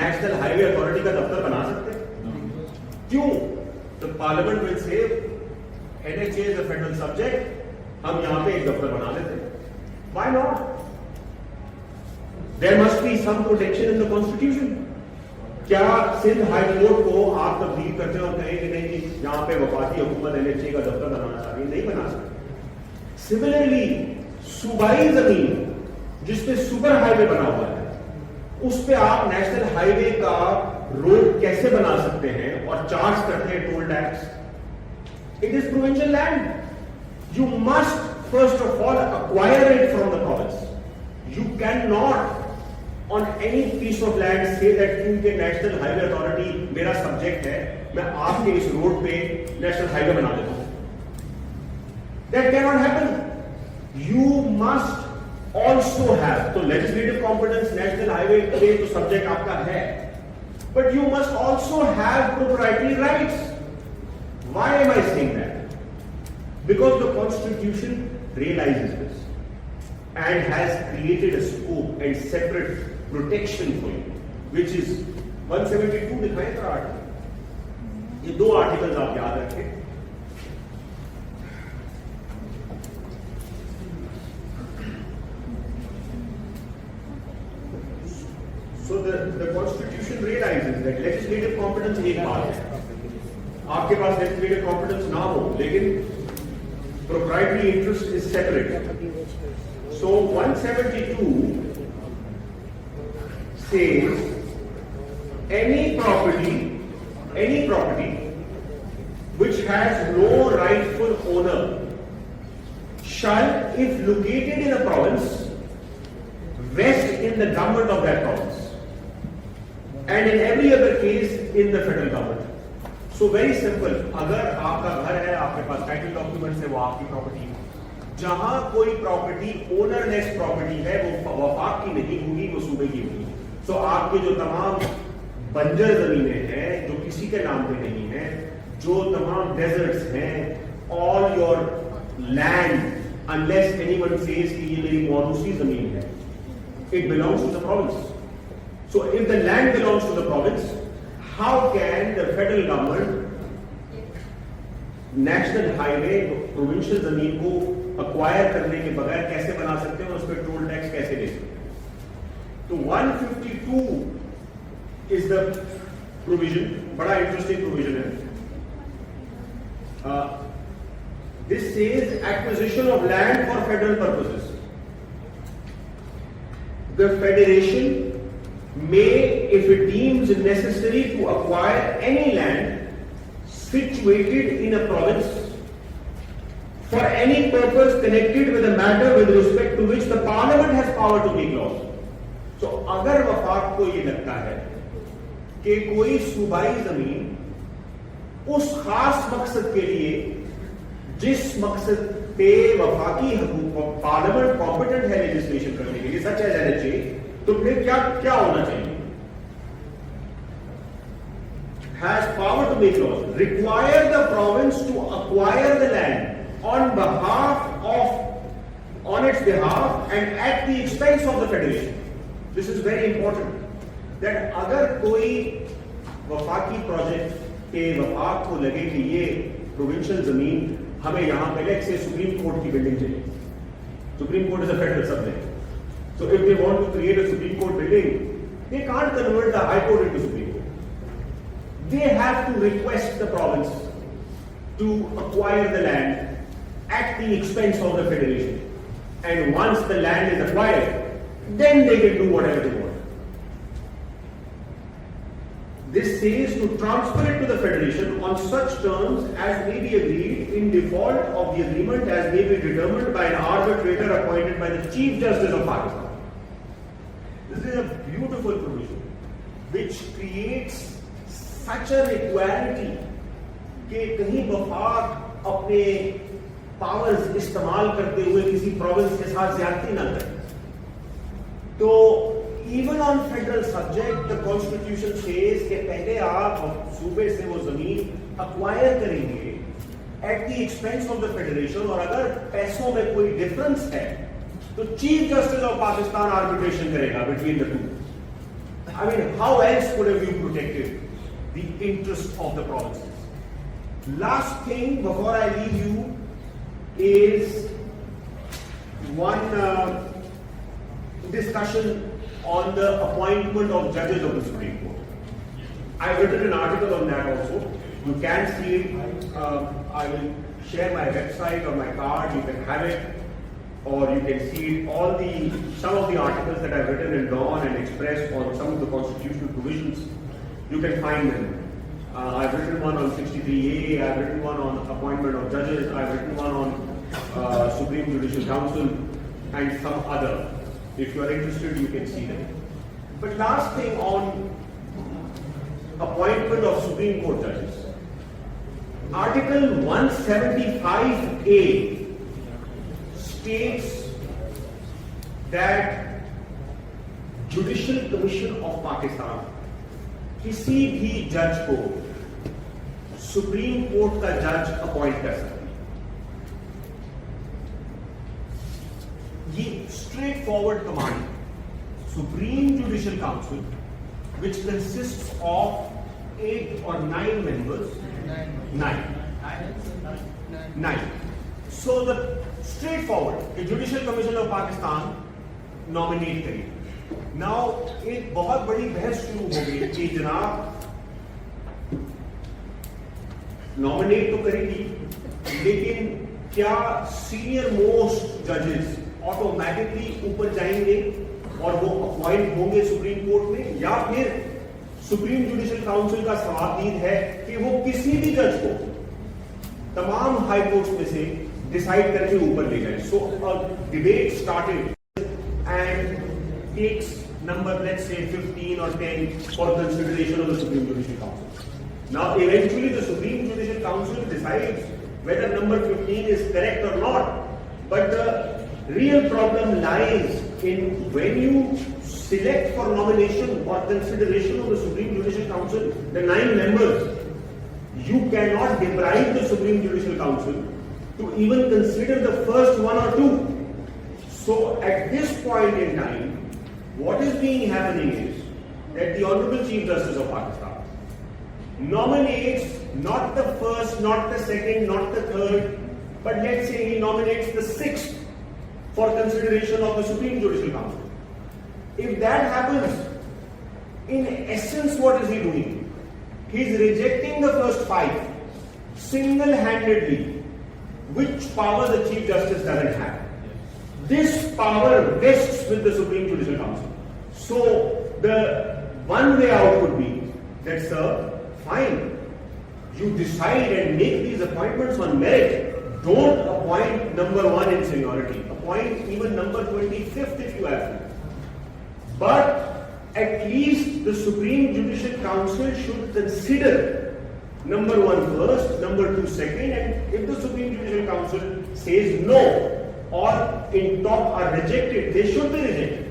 नेशनल हाईवे अथॉरिटी का दफ्तर बना सकते हैं? क्यों? The parliament will say NHA is a federal subject, हम यहां पे एक दफ्तर बना देते हैं। Why not? There must be some protection in the constitution. क्या सिंध हाई कोर्ट को आप तब्दील करते हो और कहें कि नहीं जी यहाँ पे वफाकी हुकूमत NHA का दफ्तर बनाना चाह रही है? नहीं बना सकते। सिमिलरली सूबाई जमीन जिसपे सुपर हाईवे बना हुआ है उस पे आप नेशनल हाईवे का रोड कैसे बना सकते हैं और चार्ज करते हैं toll tax? It is provincial land. You must first of all acquire it from the province. You cannot on any piece of land say that क्योंकि नेशनल हाईवे अथॉरिटी मेरा सब्जेक्ट है मैं आपके इस रोड पे national highway बना देता हूं। That cannot happen. You must also have, तो legislative competence नेशनल हाईवे पे तो सब्जेक्ट आपका है, but you must also have proprietary rights. Why am I saying that? Because the Constitution realizes this and has created a scope and separate protection for you, which is 172 दिखाएं था article. ये दो articles आप याद रखें। So the Constitution realizes that legislative competence एक बात है, आपके पास legislative competence ना हो, लेकिन proprietary interest is separate. So 172 says any property which has no rightful owner shall, if located in a province, vest in the government of that province, and in every other case in the federal government. So very simple, अगर आपका घर है, आपके पास title documents है, वो आपकी property है। जहां कोई प्रॉपर्टी ओनरलेस प्रॉपर्टी है वो वफाक की नहीं होगी, वो सूबे की होगी। सो आपके जो तमाम बंजर जमीनें हैं जो किसी के नाम पे नहीं है, जो तमाम डेजर्ट्स हैं, all your land unless anyone says कि ये मेरी मौरूसी जमीन है, it belongs to the province. So if the land belongs to the province, how can the federal government national highway provincial जमीन को अक्वायर करने के बगैर कैसे बना सकते हैं और उस पर टोल टैक्स कैसे ले सकते हैं? तो 152 इज द प्रोविजन, बड़ा इंटरेस्टिंग प्रोविजन है। This says acquisition of land for federal purposes. The federation may, if it deems necessary, to acquire any land situated in a province for any purpose connected with a matter with respect to which the parliament has power to make laws. So, अगर वफाक को ये लगता है कि कोई सूबाई जमीन उस खास मकसद के लिए जिस मकसद पे वफाकी पार्लियामेंट कॉम्पिटेंट है लेजिस्लेशन करने के लिए, सच एज NHA, तो फिर क्या होना चाहिए? Has power to make laws, require the province to acquire the land on its behalf and at the expense of the federation. This is very important. That अगर कोई वफाकी प्रोजेक्ट के वफाक को लगे कि ये प्रोविंशियल जमीन हमें यहां पे से सुप्रीम कोर्ट की बिल्डिंग चाहिए, supreme court is a federal subject. So if they want to create a Supreme Court building, they can't convert the High Court into Supreme Court. They have to request the province to acquire the land at the expense of the federation. And once the land is acquired, then they can do whatever they want. This says to transfer it to the federation on such terms as may be agreed in default of the agreement as may be determined by an arbitrator appointed by the Chief Justice of Pakistan. This is a beautiful provision which creates such an equality कि कहीं वफाक अपने powers इस्तेमाल करते हुए किसी province के साथ ज्यादती ना करे। तो even on federal subject the constitution says कि पहले आप सूबे से वो जमीन अक्वायर करेंगे at the expense of the federation, और अगर पैसों में कोई डिफरेंस है तो chief justice of Pakistan arbitration करेगा between the two. I mean, how else could have you protected the interest of the provinces? Last thing before I leave you is one discussion on the appointment of judges of the Supreme Court. I've written an article on that also. You can see it. I will share my website or my card. You can have it, or you can see it. Some of the articles that I've written in Dawn and Express on some of the constitutional provisions. You can find them. I've written one on 63A. I've written one on appointment of judges. I've written one on Supreme Judicial Council and some other. If you are interested, you can see them. But last thing on appointment of Supreme Court judges. Article 175A states that Judicial Commission of Pakistan किसी भी जज को supreme court का जज appoint कर सकते हैं. ये straight forward command. Supreme judicial council which consists of 8 or 9 members. 9. So the straightforward, the Judicial Commission of Pakistan nominate करेगी. Now एक बहुत बड़ी बहस शुरू हो गई कि जनाब नॉमिनेट तो करेगी, लेकिन क्या सीनियर मोस्ट जजेस ऑटोमेटिकली ऊपर जाएंगे और वो अपॉइंट होंगे सुप्रीम कोर्ट में, या फिर सुप्रीम जुडिशियल काउंसिल का सवाबदीद है कि वो किसी भी जज को तमाम हाई कोर्ट्स में से डिसाइड करके ऊपर ले जाए. So debate started and takes number, let's say 15 or 10 for consideration of the Supreme Judicial Council. Now eventually the Supreme Judicial Council decides whether number 15 is correct or not. But the real problem lies in when you select for nomination or consideration of the Supreme Judicial Council, the 9 members, you cannot deprive the Supreme Judicial Council to even consider the first 1 or 2. So at this point in time, what is being happening is that the Honorable Chief Justice of Pakistan nominates not the first, not the second, not the third, but let's say he nominates the 6th for consideration of the Supreme Judicial Council. If that happens, in essence what is he doing? He is rejecting the first 5 single-handedly, which power the Chief Justice doesn't have. This power rests with the Supreme Judicial Council. So the one way out would be that, sir, fine, you decide and make these appointments on merit. Don't appoint number 1 in seniority. Appoint even number 25th if you have to. But at least the Supreme Judicial Council should consider number 1 first, number 2 second, and if the Supreme Judicial Council says no, or in top are rejected, they should be rejected.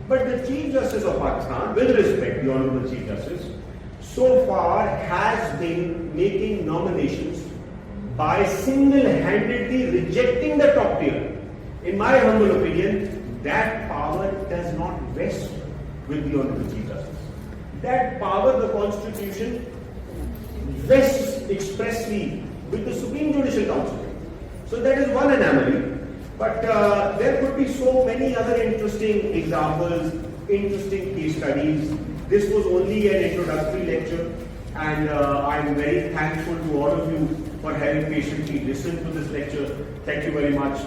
But the Chief Justice of Pakistan, with respect, the Honorable Chief Justice, so far has been making nominations by single-handedly rejecting the top tier. In my humble opinion, that power does not vest with the Honorable Chief Justice. That power, the Constitution, vests expressly with the Supreme Judicial Council. So that is one anomaly. But there could be so many other interesting examples, interesting case studies. This was only an introductory lecture, and I'm very thankful to all of you for having patiently listened to this lecture. Thank you very much.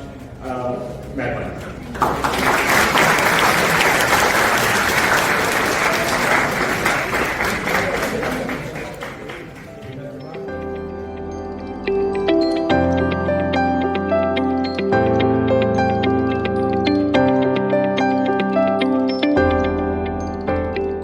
Mehrbani.